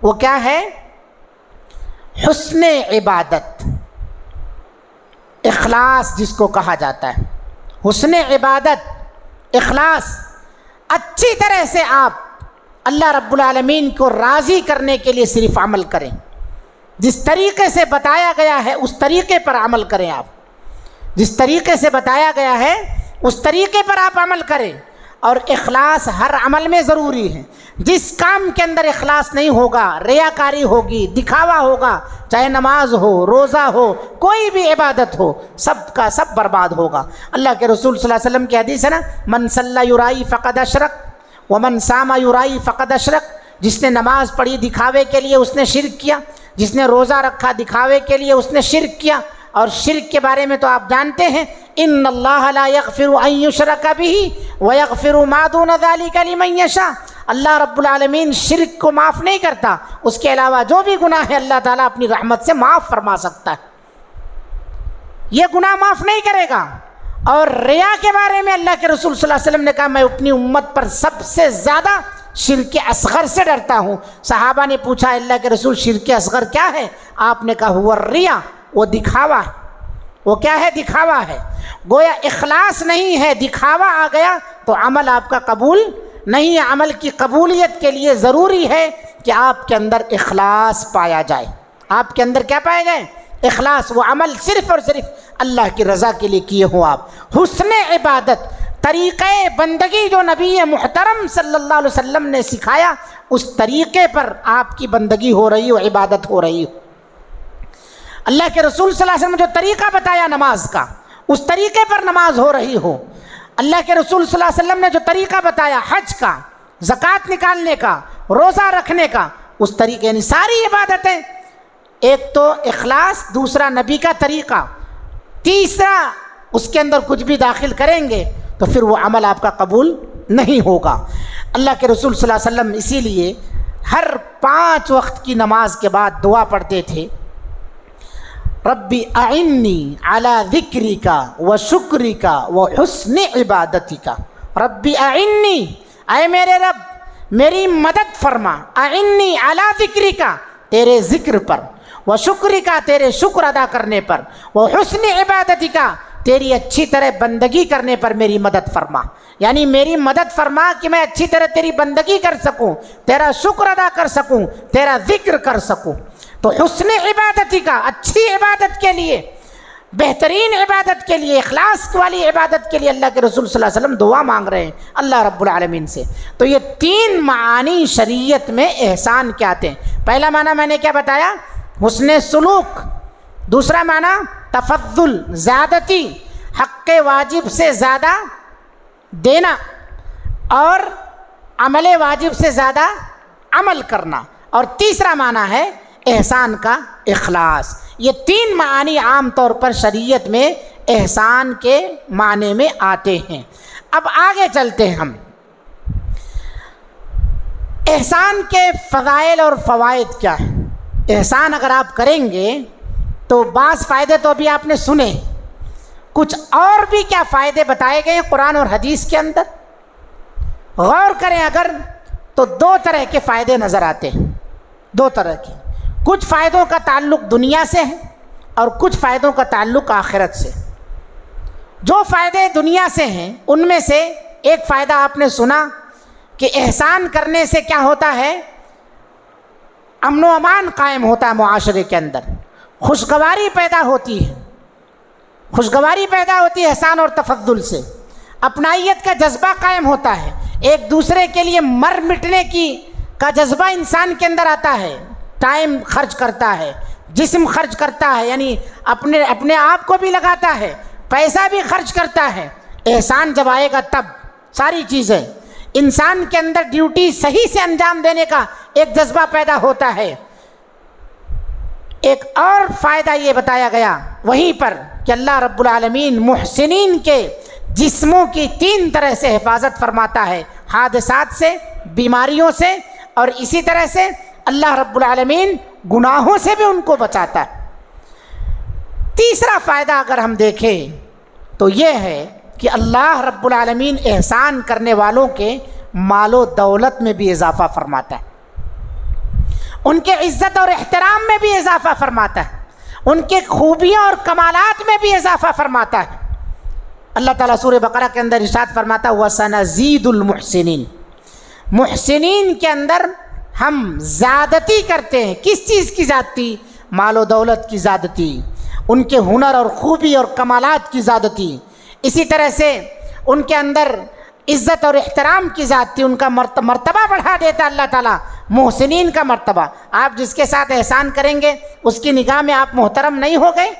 وہ کیا ہے؟ حسن عبادت، اخلاص جس کو کہا جاتا ہے۔ حسن عبادت، اخلاص، اچھی طرح سے آپ اللہ رب العالمین کو راضی کرنے کے لیے صرف عمل کریں، جس طریقے سے بتایا گیا ہے اس طریقے پر عمل کریں۔ آپ جس طریقے سے بتایا گیا ہے اس طریقے پر آپ عمل کریں، اور اخلاص ہر عمل میں ضروری ہے۔ جس کام کے اندر اخلاص نہیں ہوگا، ریاکاری ہوگی، دکھاوا ہوگا، چاہے نماز ہو، روزہ ہو، کوئی بھی عبادت ہو، سب کا سب برباد ہوگا۔ اللہ کے رسول صلی اللہ علیہ وسلم کی حدیث ہے نا، من صلی یرائی فقد اشرک ومن صام یرائی فقد اشرک۔ جس نے نماز پڑھی دکھاوے کے لیے اس نے شرک کیا، جس نے روزہ رکھا دکھاوے کے لیے اس نے شرک کیا۔ اور شرک کے بارے میں تو آپ جانتے ہیں، ان اللہ لا یغفر ان یشرک بہ ویغفر ما دون ذلک لمن یشاء۔ اللہ رب العالمین شرک کو معاف نہیں کرتا، اس کے علاوہ جو بھی گناہ ہے اللہ تعالیٰ اپنی رحمت سے معاف فرما سکتا ہے، یہ گناہ معاف نہیں کرے گا۔ اور ریا کے بارے میں اللہ کے رسول صلی اللہ علیہ وسلم نے کہا، میں اپنی امت پر سب سے زیادہ شرک اصغر سے ڈرتا ہوں۔ صحابہ نے پوچھا، اللہ کے رسول شرک اصغر کیا ہے؟ آپ نے کہا ہوا الریا، وہ دکھاوا ہے۔ وہ کیا ہے؟ دکھاوا ہے۔ گویا اخلاص نہیں ہے، دکھاوا آ گیا تو عمل آپ کا قبول نہیں ہے۔ عمل کی قبولیت کے لیے ضروری ہے کہ آپ کے اندر اخلاص پایا جائے۔ آپ کے اندر کیا پایا جائے؟ اخلاص۔ وہ عمل صرف اور صرف اللہ کی رضا کے لیے کیے ہوں آپ۔ حسن عبادت، طریقہ بندگی جو نبی محترم صلی اللہ علیہ وسلم نے سکھایا، اس طریقے پر آپ کی بندگی ہو رہی ہو، عبادت ہو رہی ہو۔ اللہ کے رسول صلی اللہ علیہ وسلم نے جو طریقہ بتایا نماز کا، اس طریقے پر نماز ہو رہی ہو، اللہ کے رسول صلی اللہ علیہ وسلم نے جو طریقہ بتایا حج کا، زکوٰۃ نکالنے کا، روزہ رکھنے کا، اس طریقے، یعنی ساری عبادتیں، ایک تو اخلاص، دوسرا نبی کا طریقہ، تیسرا اس کے اندر کچھ بھی داخل کریں گے تو پھر وہ عمل آپ کا قبول نہیں ہوگا۔ اللہ کے رسول صلی اللہ علیہ وسلم اسی لیے ہر 5 وقت کی نماز کے بعد دعا پڑھتے تھے، ربی اعنی علی ذکرک و شکرک و حسن عبادتک۔ ربی اعنی، اے میرے رب میری مدد فرما، اعنی علی ذکرک، تیرے ذکر پر، و شکرک، تیرے شکر ادا کرنے پر، و حسن عبادتک، تیری اچھی طرح بندگی کرنے پر میری مدد فرما، یعنی میری مدد فرما کہ میں اچھی طرح تیری بندگی کر سکوں، تیرا شکر ادا کر سکوں، تیرا ذکر کر سکوں۔ تو حسن عبادتی کا، اچھی عبادت کے لیے، بہترین عبادت کے لیے، اخلاص والی عبادت کے لیے اللہ کے رسول صلی اللہ علیہ وسلم دعا مانگ رہے ہیں اللہ رب العالمین سے۔ تو یہ 3 معانی شریعت میں احسان کے آتے ہیں۔ پہلا معنی میں نے کیا بتایا؟ حسن سلوک، دوسرا معنی تفضل، زیادتی، حق واجب سے زیادہ دینا، اور عمل واجب سے زیادہ عمل کرنا، اور تیسرا معنی ہے احسان کا اخلاص۔ یہ 3 معانی عام طور پر شریعت میں احسان کے معنی میں آتے ہیں۔ اب آگے چلتے ہیں ہم، احسان کے فضائل اور فوائد کیا ہیں۔ احسان اگر آپ کریں گے تو بعض فائدے تو ابھی آپ نے سنے، کچھ اور بھی کیا فائدے بتائے گئے ہیں قرآن اور حدیث کے اندر، غور کریں اگر تو 2 طرح کے فائدے نظر آتے ہیں، 2 طرح کے۔ کچھ فائدوں کا تعلق دنیا سے ہے اور کچھ فائدوں کا تعلق آخرت سے۔ جو فائدے دنیا سے ہیں ان میں سے ایک فائدہ آپ نے سنا کہ احسان کرنے سے کیا ہوتا ہے، امن و امان قائم ہوتا ہے معاشرے کے اندر، خوشگواری پیدا ہوتی ہے، خوشگواری پیدا ہوتی ہے احسان اور تفضل سے، اپنائیت کا جذبہ قائم ہوتا ہے، ایک دوسرے کے لیے مر مٹنے کا جذبہ انسان کے اندر آتا ہے، ٹائم خرچ کرتا ہے، جسم خرچ کرتا ہے، یعنی اپنے آپ کو بھی لگاتا ہے، پیسہ بھی خرچ کرتا ہے۔ احسان جب آئے گا تب ساری چیزیں، انسان کے اندر ڈیوٹی صحیح سے انجام دینے کا ایک جذبہ پیدا ہوتا ہے۔ ایک اور فائدہ یہ بتایا گیا وہیں پر کہ اللہ رب العالمین محسنین کے جسموں کی 3 طرح سے حفاظت فرماتا ہے، حادثات سے، بیماریوں سے، اور اسی طرح سے اللہ رب العالمین گناہوں سے بھی ان کو بچاتا ہے۔ تیسرا فائدہ اگر ہم دیکھیں تو یہ ہے کہ اللہ رب العالمین احسان کرنے والوں کے مال و دولت میں بھی اضافہ فرماتا ہے، ان کے عزت اور احترام میں بھی اضافہ فرماتا ہے، ان کے خوبیوں اور کمالات میں بھی اضافہ فرماتا ہے۔ اللہ تعالیٰ سورہ بقرہ کے اندر ارشاد فرماتا ہے وَسَنَزِيدُ الْمُحْسِنِينَ، محسنین کے اندر ہم زیادتی کرتے ہیں۔ کس چیز کی زیادتی؟ مال و دولت کی زیادتی، ان کے ہنر اور خوبی اور کمالات کی زیادتی، اسی طرح سے ان کے اندر عزت اور احترام کی زیادتی، ان کا مرتبہ بڑھا دیتا اللہ تعالیٰ، محسنین کا مرتبہ۔ آپ جس کے ساتھ احسان کریں گے اس کی نگاہ میں آپ محترم نہیں ہو گئے،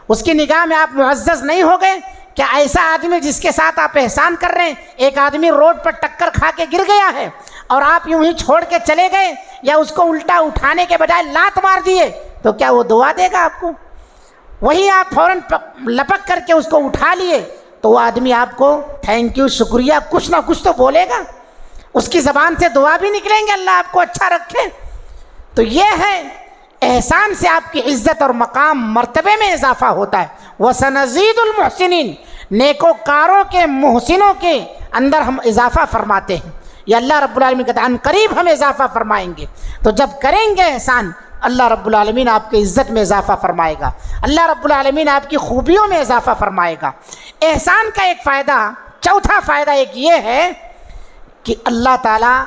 اس کی نگاہ میں آپ معزز نہیں ہو گئے؟ کیا ایسا آدمی جس کے ساتھ آپ احسان کر رہے ہیں، ایک آدمی روڈ پر ٹکر کھا کے گر گیا ہے اور آپ یوں ہی چھوڑ کے چلے گئے یا اس کو الٹا اٹھانے کے بجائے لات مار دیے، تو کیا وہ دعا دے گا آپ کو؟ وہی آپ فوراً لپک کر کے اس کو اٹھا لیے تو وہ آدمی آپ کو تھینک یو، شکریہ، کچھ نہ کچھ تو بولے گا، اس کی زبان سے دعا بھی نکلیں گے، اللہ آپ کو اچھا رکھے۔ تو یہ ہے احسان سے آپ کی عزت اور مقام مرتبے میں اضافہ ہوتا ہے۔ وَسَنَزِيدُ الْمُحْسِنِينَ، نیکوکاروں کے، محسنوں کے اندر ہم اضافہ فرماتے ہیں۔ یہ اللہ رب العالمین کہتا ہے ان قریب ہم اضافہ فرمائیں گے۔ تو جب کریں گے احسان، اللہ رب العالمین آپ کی عزت میں اضافہ فرمائے گا، اللہ رب العالمین آپ کی خوبیوں میں اضافہ فرمائے گا۔ احسان کا ایک فائدہ، چوتھا فائدہ ایک یہ ہے کہ اللہ تعالیٰ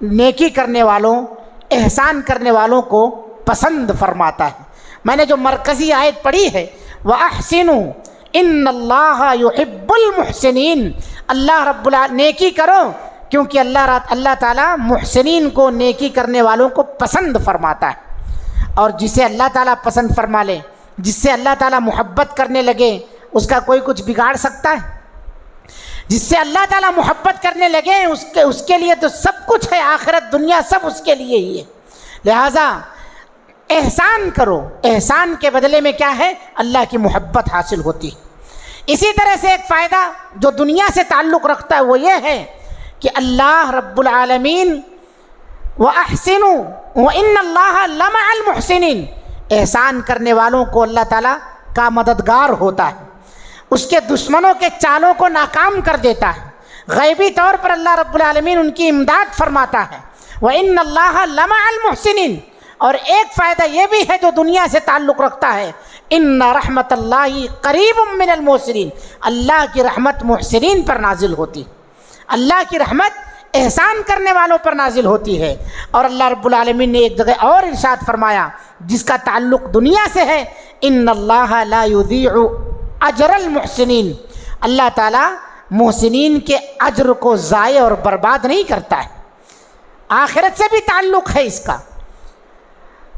نیکی کرنے والوں، احسان کرنے والوں کو پسند فرماتا ہے۔ میں نے جو مرکزی آیت پڑھی ہے وَأَحْسِنُوا إِنَّ اللَّهَ يُحِبُّ الْمُحْسِنِينَ، اللہ رب العالمین نیکی کرو کیونکہ اللہ تعالیٰ محسنین کو، نیکی کرنے والوں کو پسند فرماتا ہے۔ اور جسے اللہ تعالیٰ پسند فرما لے، جس سے اللہ تعالیٰ محبت کرنے لگے، اس کا کوئی کچھ بگاڑ سکتا ہے؟ جس سے اللہ تعالیٰ محبت کرنے لگے اس کے لیے تو سب کچھ ہے، آخرت دنیا سب اس کے لیے ہی ہے۔ لہٰذا احسان کرو، احسان کے بدلے میں کیا ہے؟ اللہ کی محبت حاصل ہوتی ہے۔ اسی طرح سے ایک فائدہ جو دنیا سے تعلق رکھتا ہے وہ یہ ہے کہ اللہ رب العالمین وَأَحْسِنُوا وَإِنَّ اللَّهَ لَمَعَ الْمُحْسِنِينَ، احسان کرنے والوں کو اللہ تعالیٰ کا مددگار ہوتا ہے، اس کے دشمنوں کے چالوں کو ناکام کر دیتا ہے، غیبی طور پر اللہ رب العالمین ان کی امداد فرماتا ہے۔ وَإِنَّ اللَّهَ لَمَعَ الْمُحْسِنِينَ، اور ایک فائدہ یہ بھی ہے جو دنیا سے تعلق رکھتا ہے، ان رحمت اللہ قریب من المحسنین، اللہ کی رحمت محسنین پر نازل ہوتی، اللہ کی رحمت احسان کرنے والوں پر نازل ہوتی ہے۔ اور اللہ رب العالمین نے ایک جگہ اور ارشاد فرمایا جس کا تعلق دنیا سے ہے، ان اللہ لا یضیع اجر المحسنین، اللہ تعالیٰ محسنین کے اجر کو ضائع اور برباد نہیں کرتا ہے۔ آخرت سے بھی تعلق ہے اس کا،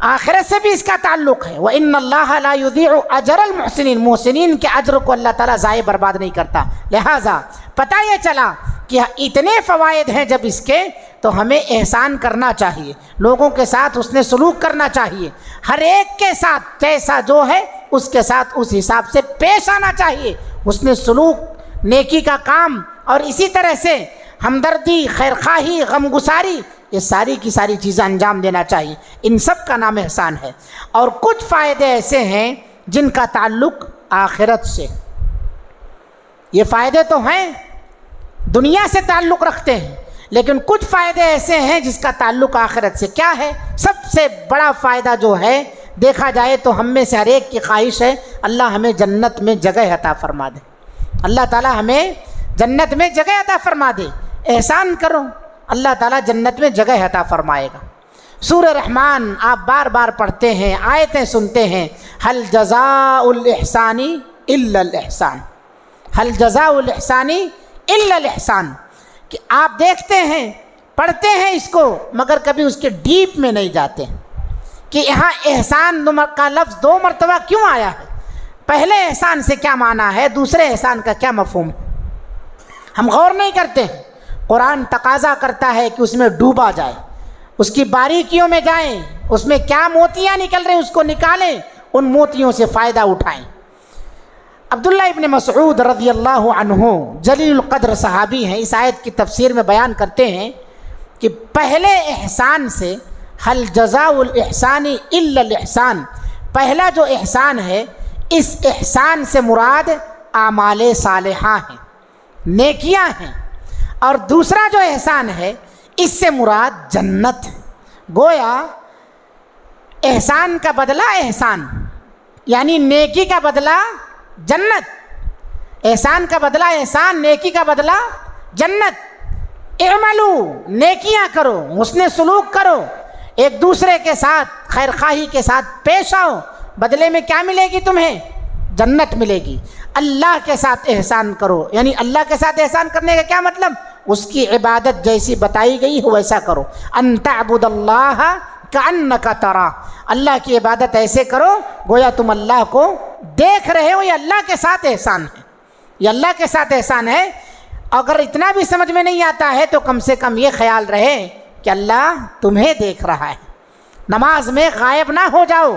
آخرت سے بھی اس کا تعلق ہے۔ وَإِنَّ اللَّهَ لَا يُضِيعُ أَجْرَ الْمُحْسِنِينَ، محسنین کے اجر کو اللہ تعالیٰ ضائع برباد نہیں کرتا۔ لہٰذا پتہ یہ چلا کہ اتنے فوائد ہیں جب اس کے، تو ہمیں احسان کرنا چاہیے، لوگوں کے ساتھ حسن سلوک کرنا چاہیے، ہر ایک کے ساتھ جیسا جو ہے اس کے ساتھ اس حساب سے پیش آنا چاہیے، حسن سلوک، نیکی کا کام، اور اسی طرح سے ہمدردی، خیرخواہی، غمگساری، یہ ساری کی ساری چیزیں انجام دینا چاہیے۔ ان سب کا نام احسان ہے۔ اور کچھ فائدے ایسے ہیں جن کا تعلق آخرت سے، یہ فائدے تو ہیں دنیا سے تعلق رکھتے ہیں، لیکن کچھ فائدے ایسے ہیں جس کا تعلق آخرت سے۔ کیا ہے؟ سب سے بڑا فائدہ جو ہے دیکھا جائے تو ہم میں سے ہر ایک کی خواہش ہے اللہ ہمیں جنت میں جگہ عطا فرما دے، اللہ تعالیٰ ہمیں جنت میں جگہ عطا فرما دے۔ احسان کرو، اللہ تعالیٰ جنت میں جگہ عطا فرمائے گا۔ سورہ رحمان آپ بار بار پڑھتے ہیں، آیتیں سنتے ہیں، هل جزاء الاحسان الا الاحسان، هل جزاء الاحسان الا الاحسان، کہ آپ دیکھتے ہیں، پڑھتے ہیں اس کو، مگر کبھی اس کے ڈیپ میں نہیں جاتے کہ یہاں احسان کا لفظ 2 مرتبہ کیوں آیا ہے، پہلے احسان سے کیا معنی ہے، دوسرے احسان کا کیا مفہوم ہے، ہم غور نہیں کرتے۔ قرآن تقاضا کرتا ہے کہ اس میں ڈوبا جائے، اس کی باریکیوں میں جائیں، اس میں کیا موتیاں نکل رہے ہیں اس کو نکالیں، ان موتیوں سے فائدہ اٹھائیں۔ عبداللہ ابن مسعود رضی اللہ عنہ جلیل القدر صحابی ہیں، اس آیت کی تفسیر میں بیان کرتے ہیں کہ پہلے احسان سے هل جزاء الاحسان الا الاحسان، پہلا جو احسان ہے اس احسان سے مراد اعمال صالحہ ہیں، نیکیاں ہیں، اور دوسرا جو احسان ہے اس سے مراد جنت ہے۔ گویا احسان کا بدلہ احسان، یعنی نیکی کا بدلہ جنت، احسان کا بدلہ احسان، نیکی کا بدلہ جنت۔ اعملو، نیکیاں کرو، حسن سلوک کرو، ایک دوسرے کے ساتھ خیرخواہی کے ساتھ پیش آؤ، بدلے میں کیا ملے گی تمہیں؟ جنت ملے گی۔ اللہ کے ساتھ احسان کرو، یعنی اللہ کے ساتھ احسان کرنے کا کیا مطلب؟ اس کی عبادت جیسی بتائی گئی ہو ویسا کرو۔ ان تعبد اللہ کأنک تراہ، اللہ کی عبادت ایسے کرو گویا تم اللہ کو دیکھ رہے ہو۔ یہ اللہ کے ساتھ احسان ہے، یہ اللہ کے ساتھ احسان ہے۔ اگر اتنا بھی سمجھ میں نہیں آتا ہے تو کم سے کم یہ خیال رہے کہ اللہ تمہیں دیکھ رہا ہے۔ نماز میں غائب نہ ہو جاؤ،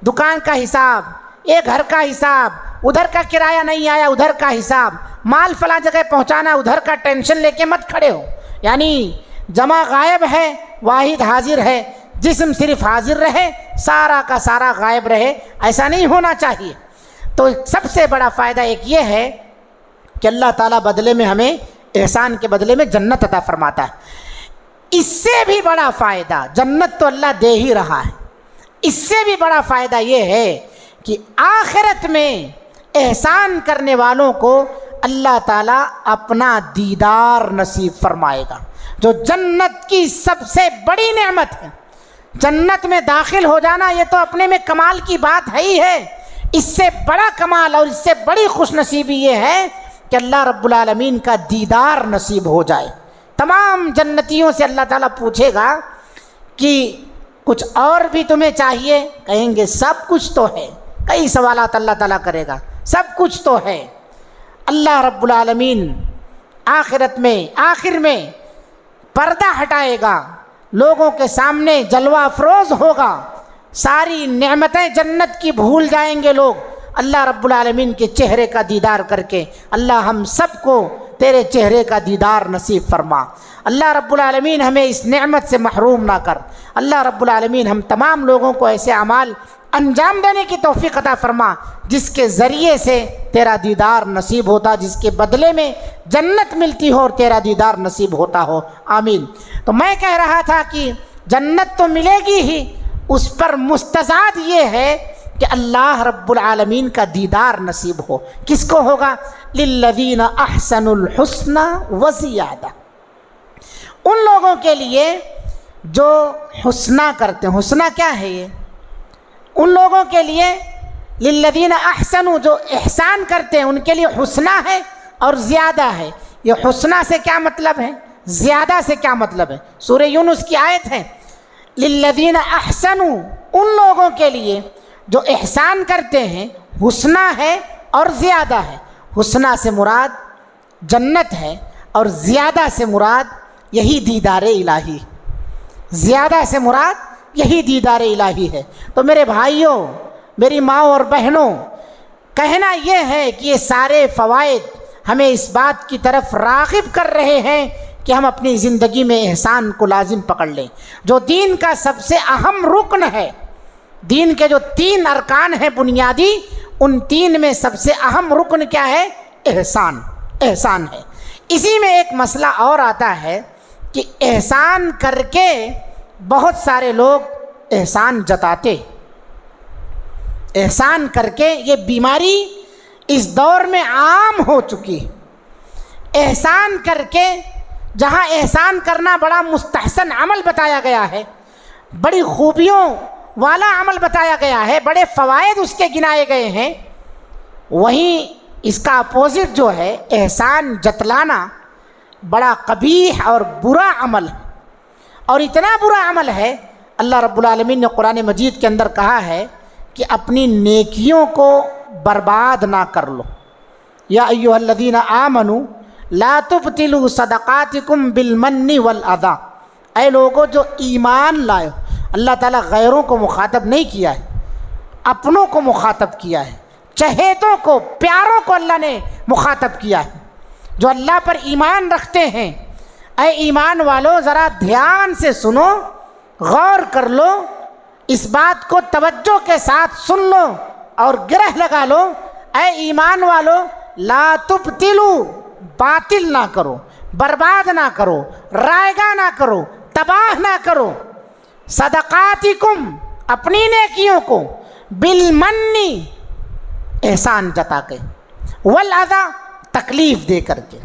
دکان کا حساب، یہ گھر کا حساب، ادھر کا کرایہ نہیں آیا ادھر کا حساب، مال فلاں جگہ پہنچانا ادھر کا ٹینشن لے کے مت کھڑے ہو۔ یعنی جمع غائب ہے، واحد حاضر ہے، جسم صرف حاضر رہے، سارا کا سارا غائب رہے، ایسا نہیں ہونا چاہیے۔ تو سب سے بڑا فائدہ ایک یہ ہے کہ اللہ تعالیٰ بدلے میں ہمیں احسان کے بدلے میں جنت عطا فرماتا ہے۔ اس سے بھی بڑا فائدہ، جنت تو اللہ دے ہی رہا ہے، اس سے بھی بڑا فائدہ یہ ہے کہ آخرت میں احسان کرنے والوں کو اللہ تعالیٰ اپنا دیدار نصیب فرمائے گا، جو جنت کی سب سے بڑی نعمت ہے۔ جنت میں داخل ہو جانا یہ تو اپنے میں کمال کی بات ہے ہی ہے، اس سے بڑا کمال اور اس سے بڑی خوش نصیبی یہ ہے کہ اللہ رب العالمین کا دیدار نصیب ہو جائے۔ تمام جنتیوں سے اللہ تعالیٰ پوچھے گا کہ کچھ اور بھی تمہیں چاہیے؟ کہیں گے سب کچھ تو ہے۔ کئی سوالات اللہ تعالیٰ کرے گا، سب کچھ تو ہے۔ اللہ رب العالمین آخرت میں آخر میں پردہ ہٹائے گا، لوگوں کے سامنے جلوہ افروز ہوگا، ساری نعمتیں جنت کی بھول جائیں گے لوگ اللہ رب العالمین کے چہرے کا دیدار کر کے۔ اللہ ہم سب کو تیرے چہرے کا دیدار نصیب فرما۔ اللہ رب العالمین ہمیں اس نعمت سے محروم نہ کر۔ اللہ رب العالمین ہم تمام لوگوں کو ایسے اعمال انجام دینے کی توفیق عطا فرما جس کے ذریعے سے تیرا دیدار نصیب ہوتا، جس کے بدلے میں جنت ملتی ہو اور تیرا دیدار نصیب ہوتا ہو، آمین۔ تو میں کہہ رہا تھا کہ جنت تو ملے گی ہی، اس پر مستزاد یہ ہے کہ اللہ رب العالمین کا دیدار نصیب ہو۔ کس کو ہوگا؟ للذین احسنوا الحسنى وزیادہ، ان لوگوں کے لیے جو حسنہ کرتے ہیں۔ حسنہ کیا ہے یہ؟ ان لوگوں کے لیے للذین احسنوا، جو احسان کرتے ہیں ان کے لیے حسنہ ہے اور زیادہ ہے۔ یہ حسنہ سے کیا مطلب ہے؟ زیادہ سے کیا مطلب ہے؟ سورہ یونس کی آیت ہے، للذین احسنوا، ان لوگوں کے لیے جو احسان کرتے ہیں حسنہ ہے اور زیادہ ہے۔ حسنہ سے مراد جنت ہے اور زیادہ سے مراد یہی دیدار الہی، زیادہ سے مراد یہی دیدار الہی ہے۔ تو میرے بھائیوں، میری ماں اور بہنوں، کہنا یہ ہے کہ یہ سارے فوائد ہمیں اس بات کی طرف راغب کر رہے ہیں کہ ہم اپنی زندگی میں احسان کو لازم پکڑ لیں، جو دین کا سب سے اہم رکن ہے۔ دین کے جو 3 ارکان ہیں بنیادی، ان 3 میں سب سے اہم رکن کیا ہے؟ احسان، احسان ہے۔ اسی میں ایک مسئلہ اور آتا ہے کہ احسان کر کے بہت سارے لوگ احسان جتاتے، احسان کر کے یہ بیماری اس دور میں عام ہو چکی۔ احسان کر کے جہاں احسان کرنا بڑا مستحسن عمل بتایا گیا ہے، بڑی خوبیوں والا عمل بتایا گیا ہے، بڑے فوائد اس کے گنائے گئے ہیں، وہیں اس کا اپوزٹ جو ہے احسان جتلانا بڑا قبیح اور برا عمل ہے۔ اور اتنا برا عمل ہے، اللہ رب العالمین نے قرآن مجید کے اندر کہا ہے کہ اپنی نیکیوں کو برباد نہ کر لو۔ یا ایھا الذین آمنوا لا تبطلوا صدقاتکم بالمن والاذی، اے لوگوں جو ایمان لائے۔ اللہ تعالیٰ غیروں کو مخاطب نہیں کیا ہے، اپنوں کو مخاطب کیا ہے، چہیتوں کو، پیاروں کو اللہ نے مخاطب کیا ہے، جو اللہ پر ایمان رکھتے ہیں۔ اے ایمان والو ذرا دھیان سے سنو، غور کر لو، اس بات کو توجہ کے ساتھ سن لو اور گرہ لگا لو۔ اے ایمان والو لا تبطلوا، باطل نہ کرو، برباد نہ کرو، رائگاں نہ کرو، تباہ نہ کرو، صدقاتکم، اپنی نیکیوں کو، بالمنی، احسان جتا کے، والاذی، تکلیف دے کر کے۔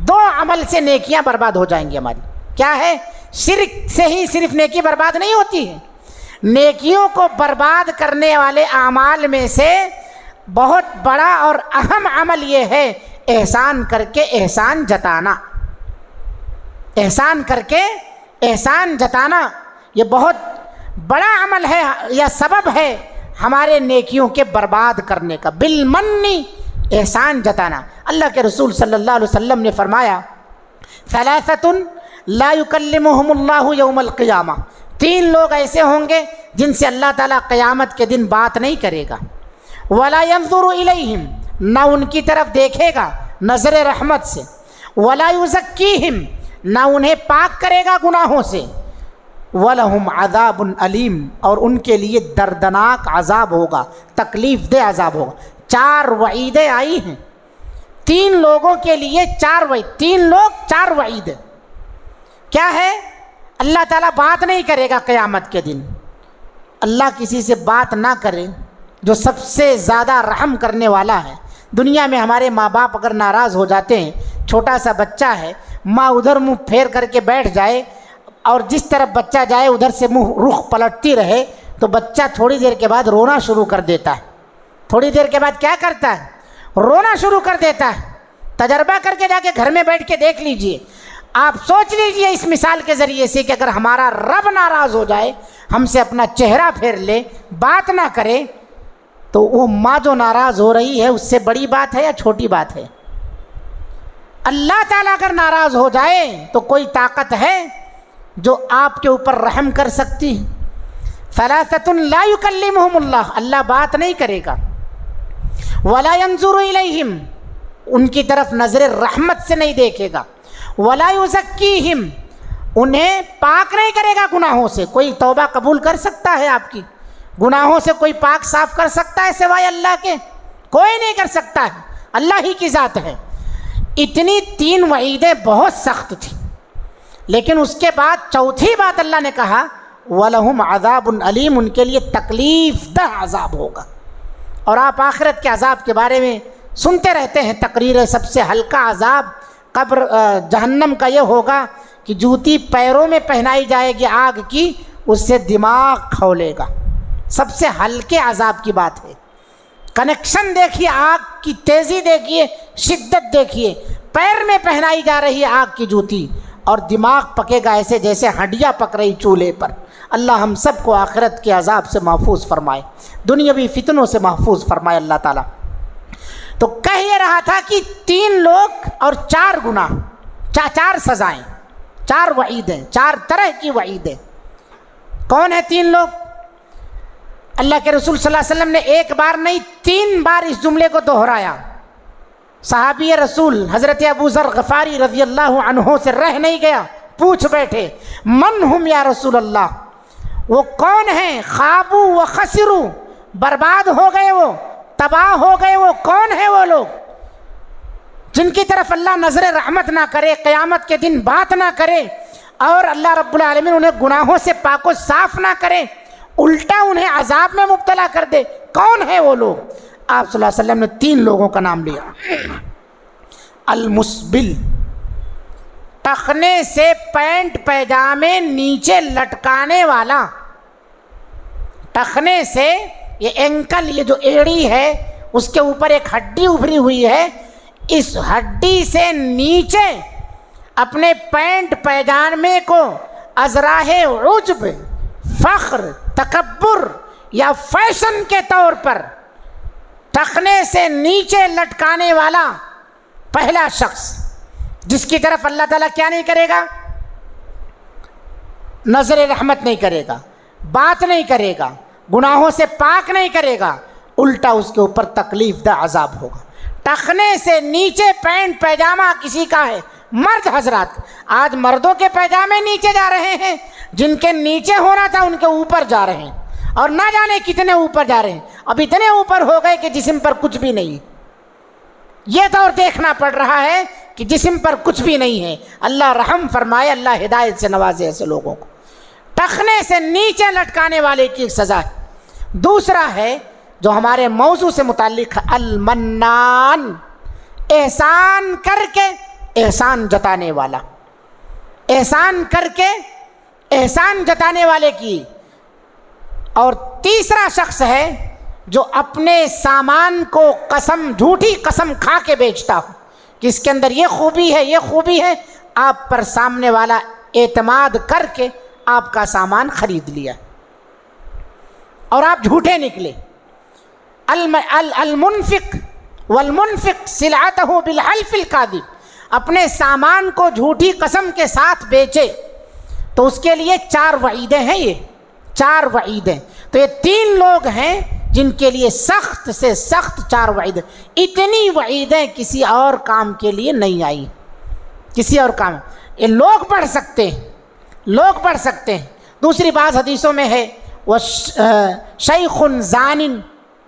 2 عمل سے نیکیاں برباد ہو جائیں گی ہماری۔ کیا ہے؟ شرک سے ہی صرف نیکی برباد نہیں ہوتی ہے، نیکیوں کو برباد کرنے والے اعمال میں سے بہت بڑا اور اہم عمل یہ ہے احسان کر کے احسان جتانا۔ احسان کر کے احسان جتانا یہ بہت بڑا عمل ہے یا سبب ہے ہمارے نیکیوں کے برباد کرنے کا۔ بالمنی، احسان جتانا۔ اللہ کے رسول صلی اللہ علیہ وسلم نے فرمایا، ثلاثۃ لا یکلمہم اللہ یوم القیامہ، 3 لوگ ایسے ہوں گے جن سے اللہ تعالیٰ قیامت کے دن بات نہیں کرے گا۔ ولا ینظر الیہم، نہ ان کی طرف دیکھے گا نظر رحمت سے۔ ولا یزکیہم، نہ انہیں پاک کرے گا گناہوں سے۔ وَلَهُمْ عَذَابٌ علیم، اور ان کے لیے دردناک عذاب ہوگا، تکلیف دہ عذاب ہوگا۔ 4 وعیدیں آئی ہیں 3 لوگوں کے لیے، 4 وعید، 3 لوگ 4 وعید۔ کیا ہے؟ اللہ تعالیٰ بات نہیں کرے گا قیامت کے دن۔ اللہ کسی سے بات نہ کرے جو سب سے زیادہ رحم کرنے والا ہے۔ دنیا میں ہمارے ماں باپ اگر ناراض ہو جاتے ہیں، چھوٹا سا بچہ ہے، ماں ادھر منہ پھیر کر کے بیٹھ جائے اور جس طرف بچہ جائے ادھر سے منہ رخ پلٹتی رہے تو بچہ تھوڑی دیر کے بعد رونا شروع کر دیتا ہے۔ تھوڑی دیر کے بعد کیا کرتا ہے؟ رونا شروع کر دیتا ہے۔ تجربہ کر کے جا کے گھر میں بیٹھ کے دیکھ لیجئے۔ آپ سوچ لیجئے اس مثال کے ذریعے سے کہ اگر ہمارا رب ناراض ہو جائے، ہم سے اپنا چہرہ پھیر لے، بات نہ کرے، تو وہ ماں جو ناراض ہو رہی ہے اس سے بڑی بات ہے یا چھوٹی بات ہے؟ اللہ تعالیٰ اگر ناراض ہو جائے تو کوئی طاقت ہے جو آپ کے اوپر رحم کر سکتی؟ ثلاثۃ لا یکلمہم اللہ، اللہ بات نہیں کرے گا، ولا ینظر الیہم، ان کی طرف نظر رحمت سے نہیں دیکھے گا، ولا یزکیہم، انہیں پاک نہیں کرے گا گناہوں سے۔ کوئی توبہ قبول کر سکتا ہے آپ کی؟ گناہوں سے کوئی پاک صاف کر سکتا ہے سوائے اللہ کے؟ کوئی نہیں کر سکتا ہے، اللہ ہی کی ذات ہے۔ اتنی 3 وعیدیں بہت سخت تھیں، لیکن اس کے بعد چوتھی بات اللہ نے کہا وَلَهُمْ عَذَابٌ عَلِيمٌ، ان کے لیے تکلیف دہ عذاب ہوگا۔ اور آپ آخرت کے عذاب کے بارے میں سنتے رہتے ہیں تقریریں، سب سے ہلکا عذاب قبر جہنم کا یہ ہوگا کہ جوتی پیروں میں پہنائی جائے گی آگ کی، اس سے دماغ کھولے گا، سب سے ہلکے عذاب کی بات ہے۔ کنیکشن دیکھیے، آگ کی تیزی دیکھیے، شدت دیکھیے، پیر میں پہنائی جا رہی ہے آگ کی جوتی اور دماغ پکے گا ایسے جیسے ہڈیاں پک رہی چولہے پر۔ اللہ ہم سب کو آخرت کے عذاب سے محفوظ فرمائے، دنیاوی فتنوں سے محفوظ فرمائے اللہ تعالیٰ۔ تو کہہ یہ رہا تھا کہ 3 لوگ اور 4 گناہ، 4 سزائیں، 4 وعیدیں، 4 طرح کی وعیدیں۔ کون ہیں 3 لوگ؟ اللہ کے رسول صلی اللہ علیہ وسلم نے ایک بار نہیں 3 بار اس جملے کو دہرایا۔ صحابی رسول حضرت ابو ذر غفاری رضی اللہ عنہ سے رہ نہیں گیا، پوچھ بیٹھے من ہم یا رسول اللہ، وہ کون ہیں؟ خابو و خسرو، برباد ہو گئے، وہ تباہ ہو گئے، وہ کون ہیں وہ لوگ جن کی طرف اللہ نظر رحمت نہ کرے، قیامت کے دن بات نہ کرے، اور اللہ رب العالمین انہیں گناہوں سے پاک و صاف نہ کرے، الٹا انہیں عذاب میں مبتلا کر دے؟ کون ہیں وہ لوگ؟ آپ صلی اللہ علیہ وسلم نے 3 لوگوں کا نام لیا۔ المسبل، ٹخنے سے پینٹ پیجامے نیچے لٹکانے والا، ٹخنے سے یہ اینکل، یہ جو ایڑی ہے اس کے اوپر ایک ہڈی ابھری ہوئی ہے، اس ہڈی سے نیچے اپنے پینٹ پیجامے کو ازراہ عجب، فخر، تکبر یا فیشن کے طور پر ٹخنے سے نیچے لٹکانے والا پہلا شخص، جس کی طرف اللہ تعالیٰ کیا نہیں کرے گا؟ نظر رحمت نہیں کرے گا، بات نہیں کرے گا، گناہوں سے پاک نہیں کرے گا، الٹا اس کے اوپر تکلیف دہ عذاب ہوگا۔ ٹخنے سے نیچے پینٹ پیجامہ کسی کا ہے، مرد حضرات، آج مردوں کے پیجامے نیچے جا رہے ہیں، جن کے نیچے ہونا تھا ان کے اوپر جا رہے ہیں، اور نہ جانے کتنے اوپر جا رہے ہیں، اب اتنے اوپر ہو گئے کہ جسم پر کچھ بھی نہیں۔ یہ دور دیکھنا پڑ رہا ہے کہ جسم پر کچھ بھی نہیں ہے۔ اللہ رحم فرمائے، اللہ ہدایت سے نوازے ایسے لوگوں کو۔ ٹخنے سے نیچے لٹکانے والے کی ایک سزا ہے۔ دوسرا ہے جو ہمارے موضوع سے متعلق ہے، المنان، احسان کر کے احسان جتانے والا، احسان کر کے احسان جتانے والے کی۔ اور تیسرا شخص ہے جو اپنے سامان کو قسم، جھوٹی قسم کھا کے بیچتا ہو کہ اس کے اندر یہ خوبی ہے، یہ خوبی ہے، آپ پر سامنے والا اعتماد کر کے آپ کا سامان خرید لیا اور آپ جھوٹے نکلے۔ المنفق والمنفق سلعتہ بالحلف الکاذب، اپنے سامان کو جھوٹی قسم کے ساتھ بیچے تو اس کے لیے 4 وعیدیں ہیں، یہ 4 وعیدیں۔ تو یہ 3 لوگ ہیں جن کے لیے سخت سے سخت 4 وعیدیں۔ اتنی وعیدیں کسی اور کام کے لیے نہیں آئی، کسی اور کام۔ یہ لوگ پڑھ سکتے ہیں، لوگ پڑھ سکتے ہیں۔ دوسری بات حدیثوں میں ہے وہ شیخ زان،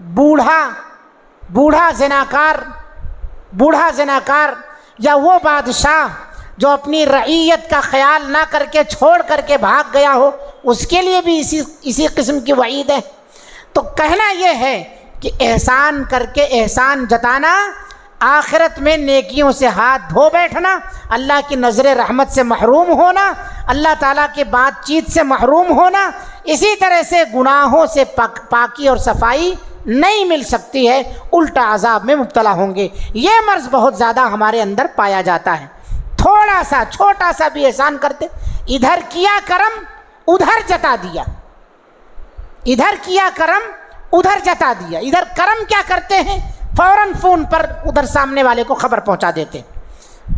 بوڑھا زناکار، یا وہ بادشاہ جو اپنی رعیت کا خیال نہ کر کے چھوڑ کر کے بھاگ گیا ہو، اس کے لیے بھی اسی قسم کی وعید ہے۔ تو کہنا یہ ہے کہ احسان کر کے احسان جتانا، آخرت میں نیکیوں سے ہاتھ دھو بیٹھنا، اللہ کی نظر رحمت سے محروم ہونا، اللہ تعالیٰ کی بات چیت سے محروم ہونا، اسی طرح سے گناہوں سے پاکی اور صفائی نہیں مل سکتی ہے، الٹا عذاب میں مبتلا ہوں گے۔ یہ مرض بہت زیادہ ہمارے اندر پایا جاتا ہے۔ تھوڑا تھوڑا سا چھوٹا سا بھی احسان کرتے، ادھر کیا کرم ادھر جتا دیا، ادھر کیا کرم ادھر جتا دیا۔ ادھر کرم کیا کرتے ہیں، فوراً فون پر ادھر سامنے والے کو خبر پہنچا دیتے۔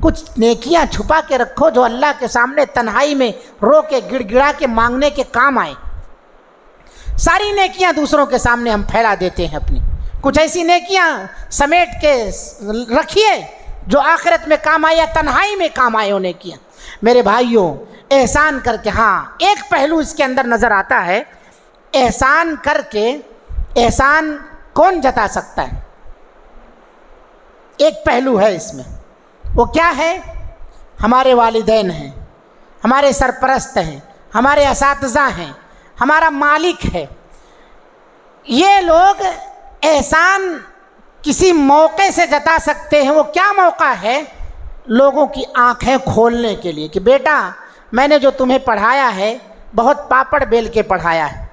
کچھ نیکیاں چھپا کے رکھو جو اللہ کے سامنے تنہائی میں رو کے گڑ گڑا کے مانگنے کے کام آئے۔ ساری نیکیاں دوسروں کے سامنے ہم پھیلا دیتے ہیں اپنی، کچھ ایسی نیکیاں سمیٹ کے رکھیے جو آخرت میں کام آئے یا تنہائی میں کام آئے ہو نیکیاں۔ میرے بھائیوں، احسان کر کے، ہاں ایک پہلو اس کے اندر نظر آتا ہے، احسان کر کے احسان کون جتا سکتا ہے؟ ایک پہلو ہے اس میں، وہ کیا ہے؟ ہمارے والدین ہیں، ہمارے سرپرست ہیں، ہمارے اساتذہ ہیں، ہمارا مالک ہے۔ یہ لوگ احسان کسی موقع سے جتا سکتے ہیں۔ وہ کیا موقع ہے؟ لوگوں کی آنکھیں کھولنے کے لیے کہ بیٹا میں نے جو تمہیں پڑھایا ہے بہت پاپڑ بیل کے پڑھایا ہے،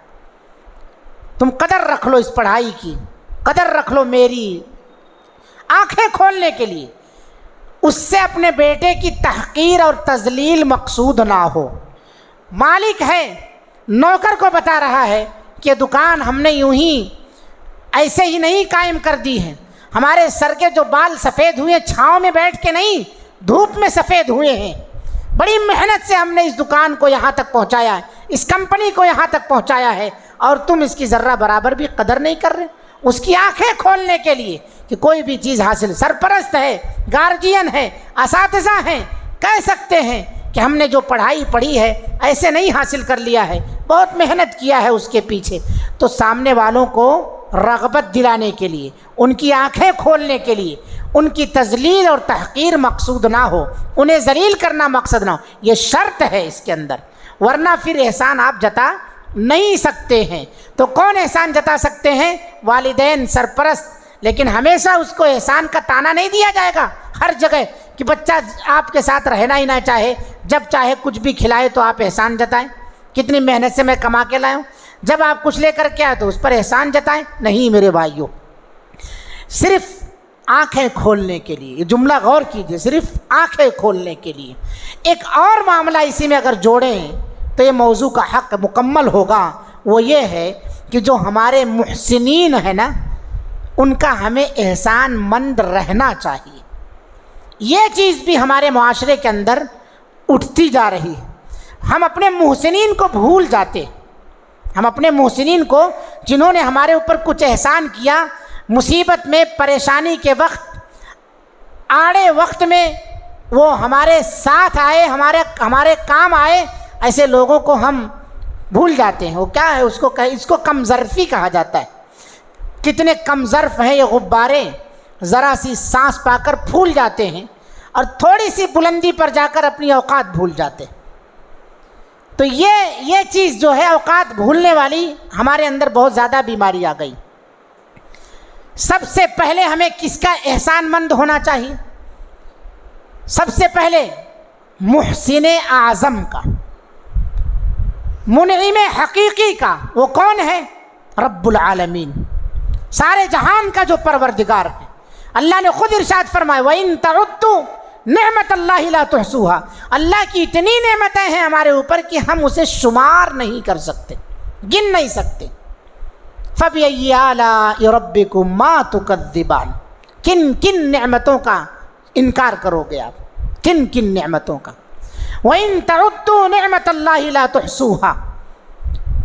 تم قدر رکھ لو، اس پڑھائی کی قدر رکھ لو میری۔ آنکھیں کھولنے کے لیے، اس سے اپنے بیٹے کی تحقیر اور تذلیل مقصود نہ ہو۔ مالک ہے، نوکر کو بتا رہا ہے کہ دکان ہم نے یوں ہی ایسے ہی نہیں قائم کر دی ہے، ہمارے سر کے جو بال سفید ہوئے چھاؤں میں بیٹھ کے نہیں، دھوپ میں سفید ہوئے ہیں، بڑی محنت سے ہم نے اس دکان کو یہاں تک پہنچایا ہے، اس کمپنی کو یہاں تک پہنچایا ہے، اور تم اس کی ذرہ برابر بھی قدر نہیں کر رہے۔ اس کی آنکھیں کھولنے کے لیے کہ کوئی بھی چیز حاصل، سرپرست ہے، گارجین ہے، اساتذہ ہیں، کہہ سکتے ہیں کہ ہم نے جو پڑھائی پڑھی ہے ایسے نہیں حاصل کر لیا ہے، بہت محنت کیا ہے اس کے پیچھے۔ تو سامنے والوں کو رغبت دلانے کے لیے، ان کی آنکھیں کھولنے کے لیے، ان کی تذلیل اور تحقیر مقصود نہ ہو، انہیں ذلیل کرنا مقصد نہ ہو، یہ شرط ہے اس کے اندر، ورنہ پھر احسان آپ جتا نہیں سکتے ہیں۔ تو کون احسان جتا سکتے ہیں؟ والدین، سرپرست۔ لیکن ہمیشہ اس کو احسان کا تانا نہیں دیا جائے گا ہر جگہ کہ بچہ آپ کے ساتھ رہنا ہی نہ چاہے، جب چاہے کچھ بھی کھلائے تو آپ احسان جتائیں، کتنی محنت سے میں کما کے لایا ہوں، جب آپ کچھ لے کر کے آئے تو اس پر احسان جتائیں۔ نہیں میرے بھائیوں، صرف آنکھیں کھولنے کے لیے، یہ جملہ غور کیجئے، صرف آنکھیں کھولنے کے لیے۔ ایک اور معاملہ اسی میں اگر جوڑیں تو یہ موضوع کا حق مکمل ہوگا، وہ یہ ہے کہ جو ہمارے محسنین ہیں نا، ان کا ہمیں احسان مند رہنا چاہیے۔ یہ چیز بھی ہمارے معاشرے کے اندر اٹھتی جا رہی ہے، ہم اپنے محسنین کو بھول جاتے، ہم اپنے محسنین کو، جنہوں نے ہمارے اوپر کچھ احسان کیا، مصیبت میں، پریشانی کے وقت، آڑے وقت میں وہ ہمارے ساتھ آئے، ہمارے کام آئے، ایسے لوگوں کو ہم بھول جاتے ہیں۔ وہ کیا ہے، اس کو کم ظرفی کہا جاتا ہے۔ کتنے کم ظرف ہیں یہ غبارے، ذرا سی سانس پا کر پھول جاتے ہیں اور تھوڑی سی بلندی پر جا کر اپنی اوقات بھول جاتے ہیں۔ تو یہ چیز جو ہے اوقات بھولنے والی، ہمارے اندر بہت زیادہ بیماری آ گئی۔ سب سے پہلے ہمیں کس کا احسان مند ہونا چاہیے؟ سب سے پہلے محسن اعظم کا، منعم حقیقی کا۔ وہ کون ہے؟ رب العالمین، سارے جہان کا جو پروردگار ہے۔ اللہ نے خود ارشاد فرمایا وَإِن تَعُدُّوا نعمت اللہ لا تحصوها۔ اللہ کی اتنی نعمتیں ہیں ہمارے اوپر کہ ہم اسے شمار نہیں کر سکتے، گن نہیں سکتے۔ فَبِأَيِّ آلَاءِ رَبِّكُمْ مَا تُكَذِّبَانِ، کن کن نعمتوں کا انکار کرو گے آپ، کن کن نعمتوں کا۔ وَإِن تَعُدُّوا نِعْمَتَ اللَّهِ لَا تُحْصُوهَا۔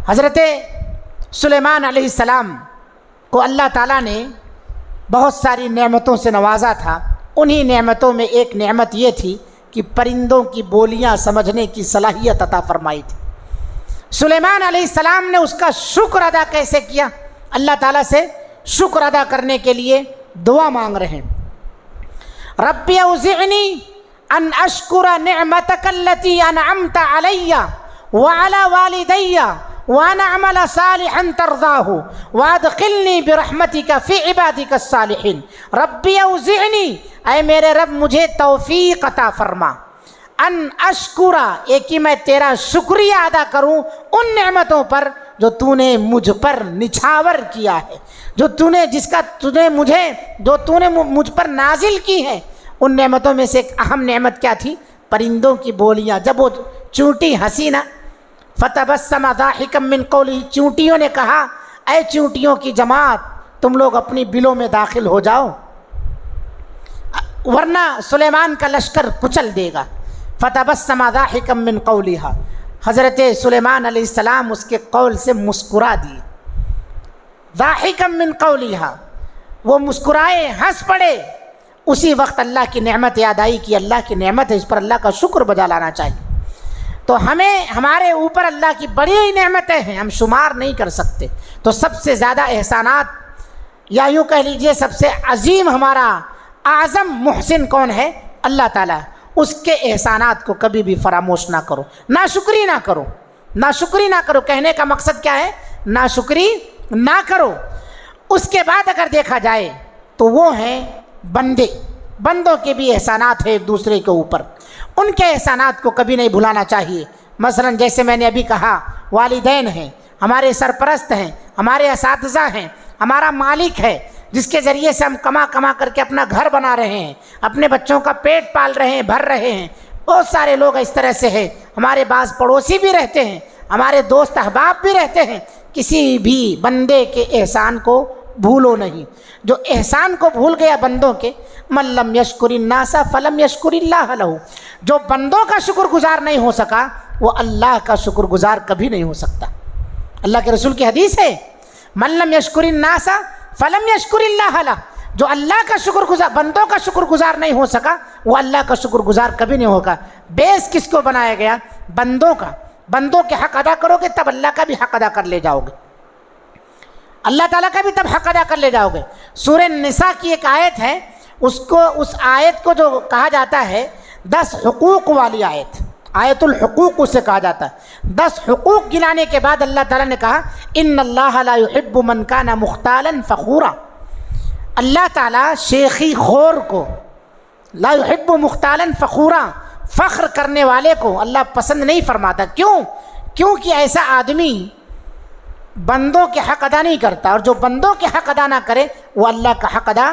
حضرت سلیمان علیہ السلام کو اللہ تعالیٰ نے بہت ساری نعمتوں سے نوازا تھا۔ انہی نعمتوں میں ایک نعمت یہ تھی کہ پرندوں کی بولیاں سمجھنے کی صلاحیت عطا فرمائی تھی۔ سلیمان علیہ السلام نے اس کا شکر ادا کیسے کیا؟ اللہ تعالیٰ سے شکر ادا کرنے کے لیے دعا مانگ رہے ہیں، رب اوزعنی ان اشکر نعمتک التی انعمت علی وعلی والدی وان اعمل صالحا ترضاہ وادخلنی برحمتک فی عبادک الصالحین۔ رب اوزعنی، اے میرے رب مجھے توفیق عطا فرما، ان اشکرا، ایک کہ میں تیرا شکریہ ادا کروں ان نعمتوں پر جو تو نے مجھ پر نچھاور کیا ہے، جو تو نے مجھ پر نازل کی ہے۔ ان نعمتوں میں سے ایک اہم نعمت کیا تھی؟ پرندوں کی بولیاں، جب وہ چونٹی ہنسی نا، فتبسم ضاحکا من قولہ، چونٹیوں نے کہا اے چونٹیوں کی جماعت تم لوگ اپنی بلوں میں داخل ہو جاؤ ورنہ سلیمان کا لشکر کچل دے گا۔ فتبسم ضاحکا من قولہا، حضرت سلیمان علیہ السلام اس کے قول سے مسکرا دیے۔ ضاحکا من قولہا، وہ مسکرائے، ہنس پڑے۔ اسی وقت اللہ کی نعمت یاد آئی کہ اللہ کی نعمت ہے، اس پر اللہ کا شکر بجا لانا چاہیے۔ تو ہمیں ہمارے اوپر اللہ کی بڑی نعمتیں ہیں، ہم شمار نہیں کر سکتے۔ تو سب سے زیادہ احسانات، یا یوں کہہ لیجئے سب سے عظیم ہمارا اعظم محسن کون ہے؟ اللہ تعالیٰ۔ اس کے احسانات کو کبھی بھی فراموش نہ کرو، ناشکری نہ کرو، ناشکری نہ کرو۔ کہنے کا مقصد کیا ہے؟ ناشکری نہ کرو۔ اس کے بعد اگر دیکھا جائے تو وہ ہیں بندے، بندوں کے بھی احسانات ہیں ایک دوسرے کے اوپر، ان کے احسانات کو کبھی نہیں بھلانا چاہیے۔ مثلا جیسے میں نے ابھی کہا، والدین ہیں، ہمارے سرپرست ہیں، ہمارے اساتذہ ہیں، ہمارا مالک ہے جس کے ذریعے سے ہم کما کر کے اپنا گھر بنا رہے ہیں، اپنے بچوں کا پیٹ پال رہے ہیں، بھر رہے ہیں۔ بہت سارے لوگ اس طرح سے ہیں، ہمارے بعض پڑوسی بھی رہتے ہیں، ہمارے دوست احباب بھی رہتے ہیں۔ کسی بھی بندے کے احسان کو بھولو نہیں۔ جو احسان کو بھول گیا بندوں کے، من لم یشکر الناس فلم یشکر اللہ لہ، جو بندوں کا شکر گزار نہیں ہو سکا وہ اللہ کا شکر گزار کبھی نہیں ہو سکتا۔ اللہ کے رسول کی حدیث ہے، من لم یشکر الناس فلم یشکر اللہ لہ، جو اللہ کا شکر گزار، بندوں کا شکر گزار نہیں ہو سکا وہ اللہ کا شکر گزار کبھی نہیں ہوگا۔ بیس کس کو بنایا گیا؟ بندوں کا۔ بندوں کے حق ادا کرو گے تب اللہ کا بھی حق ادا کر لے جاؤ گے، اللہ تعالیٰ کا بھی تب حق ادا کر لے جاؤ گے۔ سورہ نساء کی ایک آیت ہے، اس آیت کو جو کہا جاتا ہے 10 حقوق والی آیت، آیت الحقوق اسے کہا جاتا ہے۔ 10 حقوق گنانے کے بعد اللہ تعالیٰ نے کہا ان اللہ لا يحب من کان مختالا فخورا، اللہ تعالیٰ شیخی خور کو، لا يحب مختالا فخورا، فخر کرنے والے کو اللہ پسند نہیں فرماتا۔ کیونکہ ایسا آدمی بندوں کے حق ادا نہیں کرتا، اور جو بندوں کے حق ادا نہ کرے وہ اللہ کا حق ادا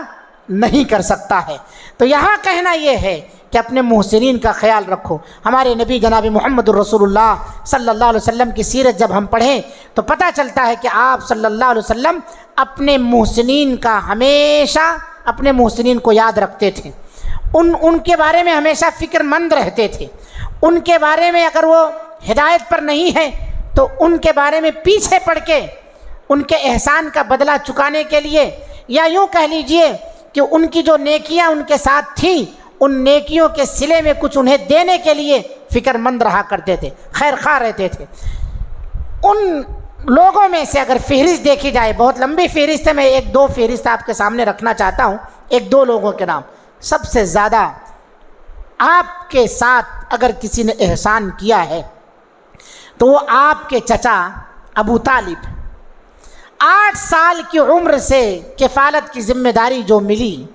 نہیں کر سکتا ہے۔ تو یہاں کہنا یہ ہے کہ اپنے محسنین کا خیال رکھو۔ ہمارے نبی جناب محمد الرسول اللہ صلی اللہ علیہ وسلم کی سیرت جب ہم پڑھیں تو پتہ چلتا ہے کہ آپ صلی اللہ علیہ وسلم اپنے محسنین کا ہمیشہ، اپنے محسنین کو یاد رکھتے تھے، ان کے بارے میں ہمیشہ فکر مند رہتے تھے۔ ان کے بارے میں اگر وہ ہدایت پر نہیں ہے تو ان کے بارے میں پیچھے پڑ کے ان کے احسان کا بدلہ چکانے کے لیے، یا یوں کہہ لیجئے کہ ان کی جو نیکیاں ان کے ساتھ تھیں ان نیکیوں کے صلے میں کچھ انہیں دینے کے لیے فکر مند رہا کرتے تھے، خیر خواہ رہتے تھے۔ ان لوگوں میں سے اگر فہرست دیکھی جائے، بہت لمبی فہرست ہے، میں 1-2 فہرست آپ کے سامنے رکھنا چاہتا ہوں، 1-2 لوگوں کے نام۔ سب سے زیادہ آپ کے ساتھ اگر کسی نے احسان کیا ہے تو وہ آپ کے چچا ابو طالب۔ 8 سال کی عمر سے کفالت کی ذمہ داری جو ملی،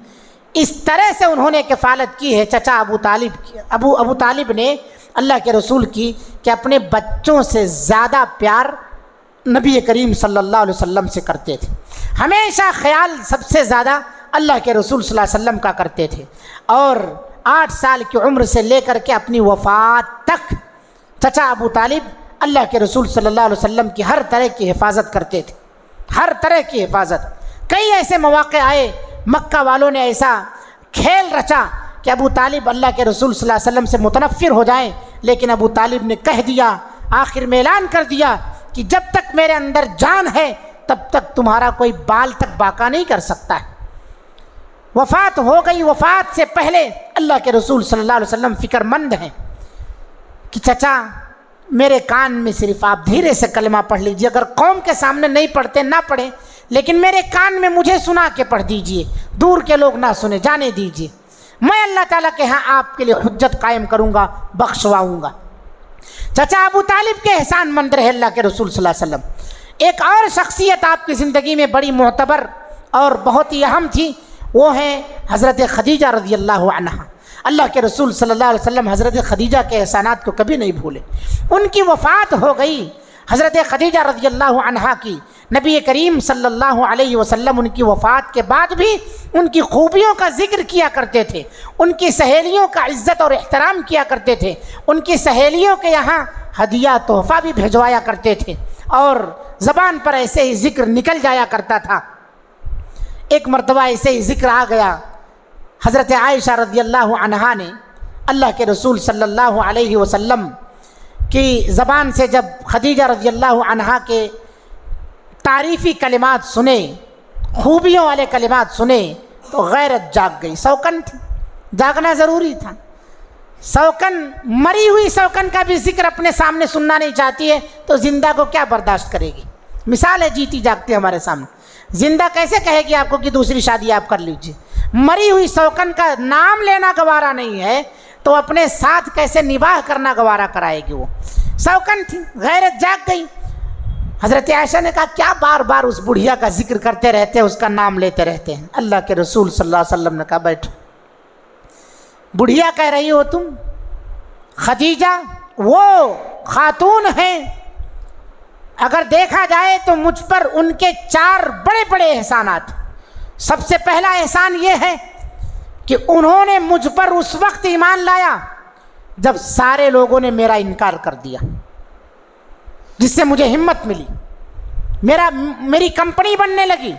اس طرح سے انہوں نے کفالت کی ہے چچا ابو طالب کی، ابو طالب نے اللہ کے رسول کی، کہ اپنے بچوں سے زیادہ پیار نبی کریم صلی اللہ علیہ وسلم سے کرتے تھے۔ ہمیشہ خیال سب سے زیادہ اللہ کے رسول صلی اللہ علیہ وسلم کا کرتے تھے، اور 8 سال کی عمر سے لے کر کے اپنی وفات تک چچا ابو طالب اللہ کے رسول صلی اللہ علیہ وسلم کی ہر طرح کی حفاظت کرتے تھے، ہر طرح کی حفاظت۔ کئی ایسے مواقع آئے، مکہ والوں نے ایسا کھیل رچا کہ ابو طالب اللہ کے رسول صلی اللہ علیہ وسلم سے متنفر ہو جائیں، لیکن ابو طالب نے کہہ دیا، آخر میں اعلان کر دیا کہ جب تک میرے اندر جان ہے تب تک تمہارا کوئی بال تک باقا نہیں کر سکتا ہے۔ وفات ہو گئی، وفات سے پہلے اللہ کے رسول صلی اللہ علیہ وسلم فکر مند ہیں کہ چچا میرے کان میں صرف آپ دھیرے سے کلمہ پڑھ لیجئے، اگر قوم کے سامنے نہیں پڑھتے نہ پڑھیں، لیکن میرے کان میں مجھے سنا کے پڑھ دیجئے، دور کے لوگ نہ سنیں، جانے دیجئے، میں اللہ تعالیٰ کے ہاں آپ کے لیے حجت قائم کروں گا، بخشواؤں گا۔ چچا ابو طالب کے احسان مند رہے اللہ کے رسول صلی اللہ علیہ وسلم۔ ایک اور شخصیت آپ کی زندگی میں بڑی معتبر اور بہت ہی اہم تھی، وہ ہیں حضرت خدیجہ رضی اللہ عنہا۔ اللہ کے رسول صلی اللہ علیہ وسلم حضرت خدیجہ کے احسانات کو کبھی نہیں بھولے۔ ان کی وفات ہو گئی، حضرت خدیجہ رضی اللہ عنہا کی نبی کریم صلی اللہ علیہ وسلم ان کی وفات کے بعد بھی ان کی خوبیوں کا ذکر کیا کرتے تھے، ان کی سہیلیوں کا عزت اور احترام کیا کرتے تھے، ان کی سہیلیوں کے یہاں ہدیہ تحفہ بھی بھجوایا کرتے تھے، اور زبان پر ایسے ہی ذکر نکل جایا کرتا تھا۔ ایک مرتبہ ایسے ہی ذکر آ گیا، حضرت عائشہ رضی اللہ عنہا نے اللہ کے رسول صلی اللہ علیہ وسلم کی زبان سے جب خدیجہ رضی اللہ عنہا کے تعریفی کلمات سنے، خوبیوں والے کلمات سنے، تو غیرت جاگ گئی۔ سوکن تھی، جاگنا ضروری تھا۔ سوکن، مری ہوئی سوکن کا بھی ذکر اپنے سامنے سننا نہیں چاہتی ہے تو زندہ کو کیا برداشت کرے گی؟ مثال ہے جیتی جاگتی ہمارے سامنے۔ زندہ کیسے کہے گی آپ کو کہ دوسری شادی آپ کر لیجیے؟ مری ہوئی سوکن کا نام لینا گوارا نہیں ہے تو اپنے ساتھ کیسے نباہ کرنا گوارا کرائے گی؟ وہ سوکن تھی، غیرت جاگ گئی۔ حضرت عائشہ نے کہا کیا بار بار اس بڑھیا کا ذکر کرتے رہتے ہیں، اس کا نام لیتے رہتے ہیں؟ اللہ کے رسول صلی اللہ علیہ وسلم نے کہا بیٹھو۔ بڑھیا کہہ رہی ہو تم؟ خدیجہ وہ خاتون ہیں، اگر دیکھا جائے تو مجھ پر ان کے 4 بڑے بڑے احسانات۔ سب سے پہلا احسان یہ ہے کہ انہوں نے مجھ پر اس وقت ایمان لایا جب سارے لوگوں نے میرا انکار کر دیا، جس سے مجھے ہمت ملی، میری کمپنی بننے لگی،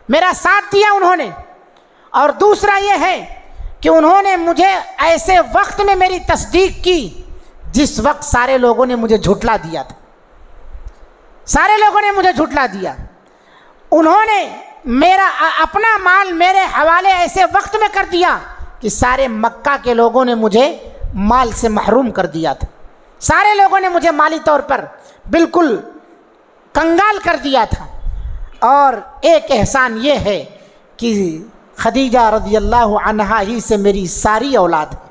میرا ساتھ دیا انہوں نے۔ اور دوسرا یہ ہے کہ انہوں نے مجھے ایسے وقت میں میری تصدیق کی جس وقت سارے لوگوں نے مجھے جھٹلا دیا تھا، سارے لوگوں نے مجھے جھٹلا دیا۔ انہوں نے میرا اپنا مال میرے حوالے ایسے وقت میں کر دیا کہ سارے مکہ کے لوگوں نے مجھے مال سے محروم کر دیا تھا، سارے لوگوں نے مجھے مالی طور پر بالکل کنگال کر دیا تھا۔ اور ایک احسان یہ ہے کہ خدیجہ رضی اللہ عنہا ہی سے میری ساری اولاد ہے،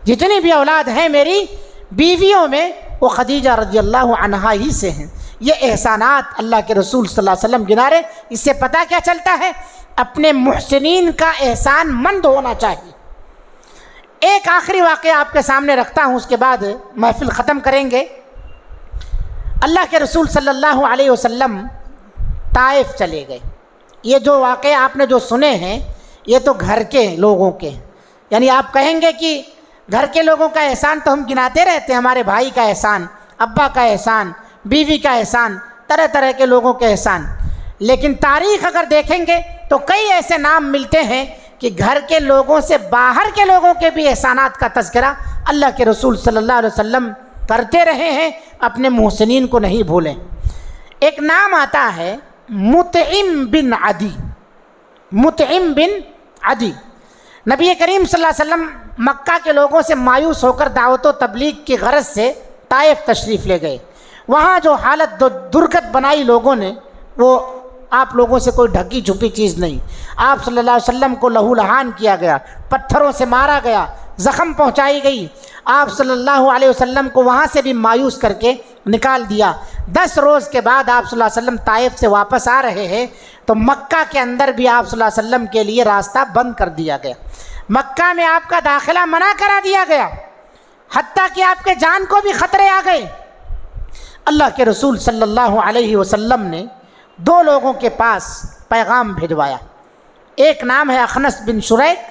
جتنی بھی اولاد ہیں میری بیویوں میں وہ خدیجہ رضی اللہ عنہا ہی سے ہیں۔ یہ احسانات اللہ کے رسول صلی اللہ علیہ وسلم گنا رہے۔ اس سے پتہ کیا چلتا ہے؟ اپنے محسنین کا احسان مند ہونا چاہیے۔ ایک آخری واقعہ آپ کے سامنے رکھتا ہوں، اس کے بعد محفل ختم کریں گے۔ اللہ کے رسول صلی اللہ علیہ وسلم طائف چلے گئے۔ یہ جو واقعہ آپ نے جو سنے ہیں یہ تو گھر کے لوگوں کے، یعنی آپ کہیں گے کہ گھر کے لوگوں کا احسان تو ہم گناتے رہتے ہیں، ہمارے بھائی کا احسان، ابا کا احسان، بیوی کا احسان، طرح طرح کے لوگوں کے احسان۔ لیکن تاریخ اگر دیکھیں گے تو کئی ایسے نام ملتے ہیں کہ گھر کے لوگوں سے باہر کے لوگوں کے بھی احسانات کا تذکرہ اللہ کے رسول صلی اللہ علیہ وسلم کرتے رہے ہیں، اپنے محسنین کو نہیں بھولیں۔ ایک نام آتا ہے مطعم بن عدی۔ مطعم بن عدی نبی کریم صلی اللہ علیہ وسلم مکہ کے لوگوں سے مایوس ہو کر دعوت و تبلیغ کی غرض سے طائف تشریف لے گئے۔ وہاں جو حالت درگت بنائی لوگوں نے وہ آپ لوگوں سے کوئی ڈھکی چھپی چیز نہیں۔ آپ صلی اللہ علیہ وسلم کو لہو لہان کیا گیا، پتھروں سے مارا گیا، زخم پہنچائی گئی۔ آپ صلی اللہ علیہ وسلم کو وہاں سے بھی مایوس کر کے نکال دیا۔ 10 روز کے بعد آپ صلی اللہ علیہ وسلم طائف سے واپس آ رہے ہیں تو مکہ کے اندر بھی آپ صلی اللہ علیہ وسلم کے لیے راستہ بند کر دیا گیا۔ مکہ میں آپ کا داخلہ منع کرا دیا گیا، حتیٰ کہ آپ کے جان کو بھی خطرے آ گئے۔ اللہ کے رسول صلی اللہ علیہ وسلم نے 2 لوگوں کے پاس پیغام بھیجوایا۔ ایک نام ہے اخنس بن شریک،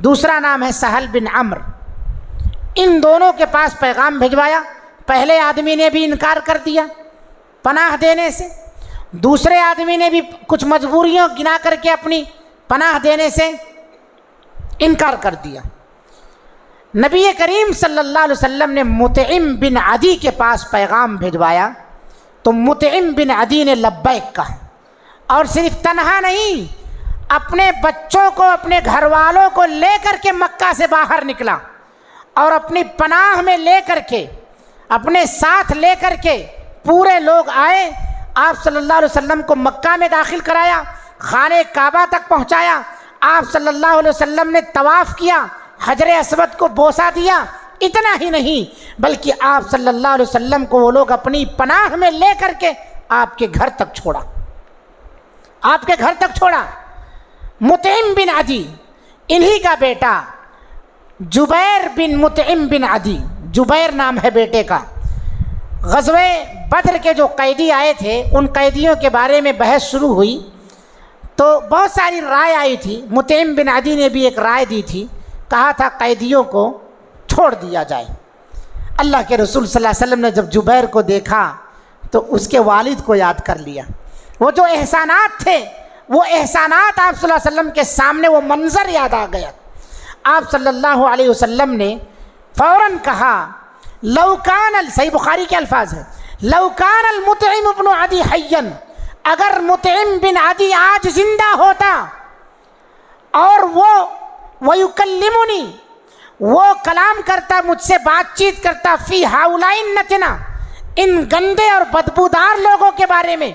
دوسرا نام ہے سہل بن عمرو۔ ان دونوں کے پاس پیغام بھیجوایا۔ پہلے آدمی نے بھی انکار کر دیا پناہ دینے سے، دوسرے آدمی نے بھی کچھ مجبوریوں گنا کر کے اپنی پناہ دینے سے انکار کر دیا۔ نبی کریم صلی اللہ علیہ وسلم نے مطعم بن عدی کے پاس پیغام بھیجوایا تو مطعم بن عدی نے لبیک کہا، اور صرف تنہا نہیں، اپنے بچوں کو، اپنے گھر والوں کو لے کر کے مکہ سے باہر نکلا اور اپنی پناہ میں لے کر کے، اپنے ساتھ لے کر کے پورے لوگ آئے۔ آپ صلی اللہ علیہ وسلم کو مکہ میں داخل کرایا، خانہ کعبہ تک پہنچایا۔ آپ صلی اللہ علیہ وسلم نے طواف کیا، حجر اسود کو بوسہ دیا۔ اتنا ہی نہیں بلکہ آپ صلی اللہ علیہ وسلم کو وہ لوگ اپنی پناہ میں لے کر کے آپ کے گھر تک چھوڑا، آپ کے گھر تک چھوڑا۔ مطعم بن عدی، انہی کا بیٹا جبیر بن مطعم بن عدی، جبیر نام ہے بیٹے کا، غزوہ بدر کے جو قیدی آئے تھے ان قیدیوں کے بارے میں بحث شروع ہوئی تو بہت ساری رائے آئی تھی. مطعم بن عدی نے بھی ایک رائے دی تھی, کہا تھا قیدیوں کو چھوڑ دیا جائے. اللہ کے رسول صلی اللہ علیہ وسلم نے جب جبیر کو دیکھا تو اس کے والد کو یاد کر لیا. وہ جو احسانات تھے وہ احسانات آپ صلی اللہ علیہ وسلم کے سامنے وہ منظر یاد آ گیا. آپ صلی اللہ علیہ وسلم نے فوراً کہا لو کان, صحیح بخاری کے الفاظ ہیں, لو کان المطعم بن عدی حیا, اگر مطعم بن عدی آج زندہ ہوتا اور وہ یکلمنی, وہ کلام کرتا, مجھ سے بات چیت کرتا, فی ہؤلاء النتنا, ان گندے اور بدبودار لوگوں کے بارے میں,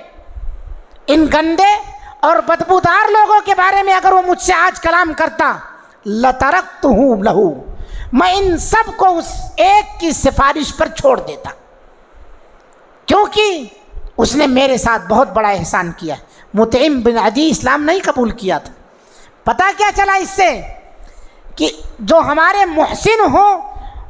ان گندے اور بدبودار لوگوں کے بارے میں اگر وہ مجھ سے آج کلام کرتا, لترکتہ لہ, میں ان سب کو اس ایک کی سفارش پر چھوڑ دیتا, کیونکہ اس نے میرے ساتھ بہت بڑا احسان کیا. مطعم بن عدی اسلام نہیں قبول کیا تھا. پتہ کیا چلا اس سے کہ جو ہمارے محسن ہوں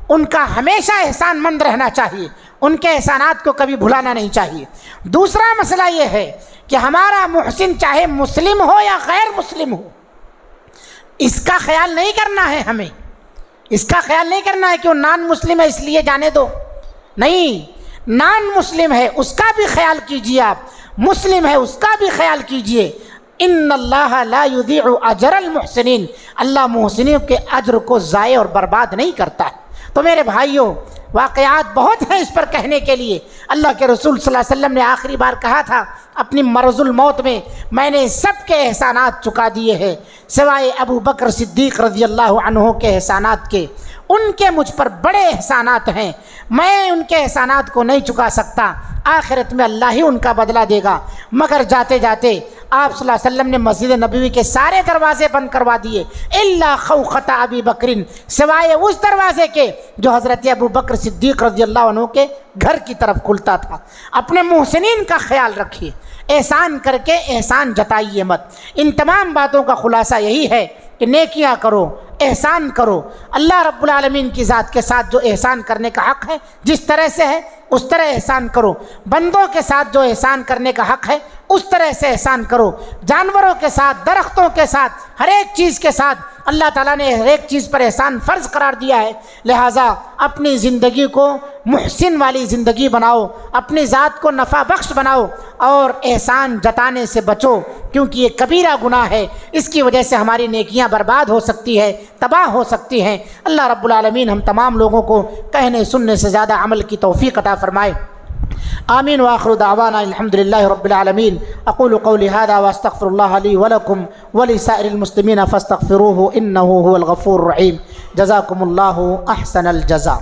ان کا ہمیشہ احسان مند رہنا چاہیے, ان کے احسانات کو کبھی بھلانا نہیں چاہیے. دوسرا مسئلہ یہ ہے کہ ہمارا محسن چاہے مسلم ہو یا غیر مسلم ہو, اس کا خیال نہیں کرنا ہے, ہمیں اس کا خیال نہیں کرنا ہے کہ وہ نان مسلم ہے اس لیے جانے دو. نہیں, نان مسلم ہے اس کا بھی خیال کیجیے, آپ مسلم ہے اس کا بھی خیال کیجیے. ان اللہ لا یضیع اجر المحسنین, اللہ محسنین کے اجر کو ضائع اور برباد نہیں کرتا ہے. تو میرے بھائیوں, واقعات بہت ہیں اس پر کہنے کے لیے. اللہ کے رسول صلی اللہ علیہ وسلم نے آخری بار کہا تھا اپنی مرض الموت میں نے سب کے احسانات چکا دیے ہیں سوائے ابو بکر صدیق رضی اللہ عنہ کے احسانات کے. ان کے مجھ پر بڑے احسانات ہیں, میں ان کے احسانات کو نہیں چکا سکتا. آخرت میں اللہ ہی ان کا بدلہ دے گا. مگر جاتے جاتے آپ صلی اللہ علیہ وسلم نے مسجد نبوی کے سارے دروازے بند کروا دیے, الا خوخۃ ابی بکر, سوائے اس دروازے کے جو حضرت ابو بکر صدیق رضی اللہ عنہ کے گھر کی طرف کھلتا تھا. اپنے محسنین کا خیال رکھیے, احسان کر کے احسان جتائیے مت. ان تمام باتوں کا خلاصہ یہی ہے کہ نیکیاں کرو, احسان کرو. اللہ رب العالمین کی ذات کے ساتھ جو احسان کرنے کا حق ہے جس طرح سے ہے اس طرح احسان کرو. بندوں کے ساتھ جو احسان کرنے کا حق ہے اس طرح سے احسان کرو. جانوروں کے ساتھ, درختوں کے ساتھ, ہر ایک چیز کے ساتھ اللہ تعالیٰ نے ہر ایک چیز پر احسان فرض قرار دیا ہے. لہٰذا اپنی زندگی کو محسن والی زندگی بناؤ, اپنی ذات کو نفع بخش بناؤ اور احسان جتانے سے بچو, کیونکہ یہ کبیرہ گناہ ہے. اس کی وجہ سے ہماری نیکیاں برباد ہو سکتی ہے, تباہ ہو سکتی ہیں. اللہ رب العالمین ہم تمام لوگوں کو کہنے سننے سے زیادہ عمل کی توفیق عطا فرمائے. آمین. وآخر دعوانا الحمد للہ رب العالمین. اقول قولی هذا واستغفر اللہ لی ولکم ولسائر المسلمین فاستغفروه انه هو الغفور الرحیم. جزاکم اللہ احسن الجزاء.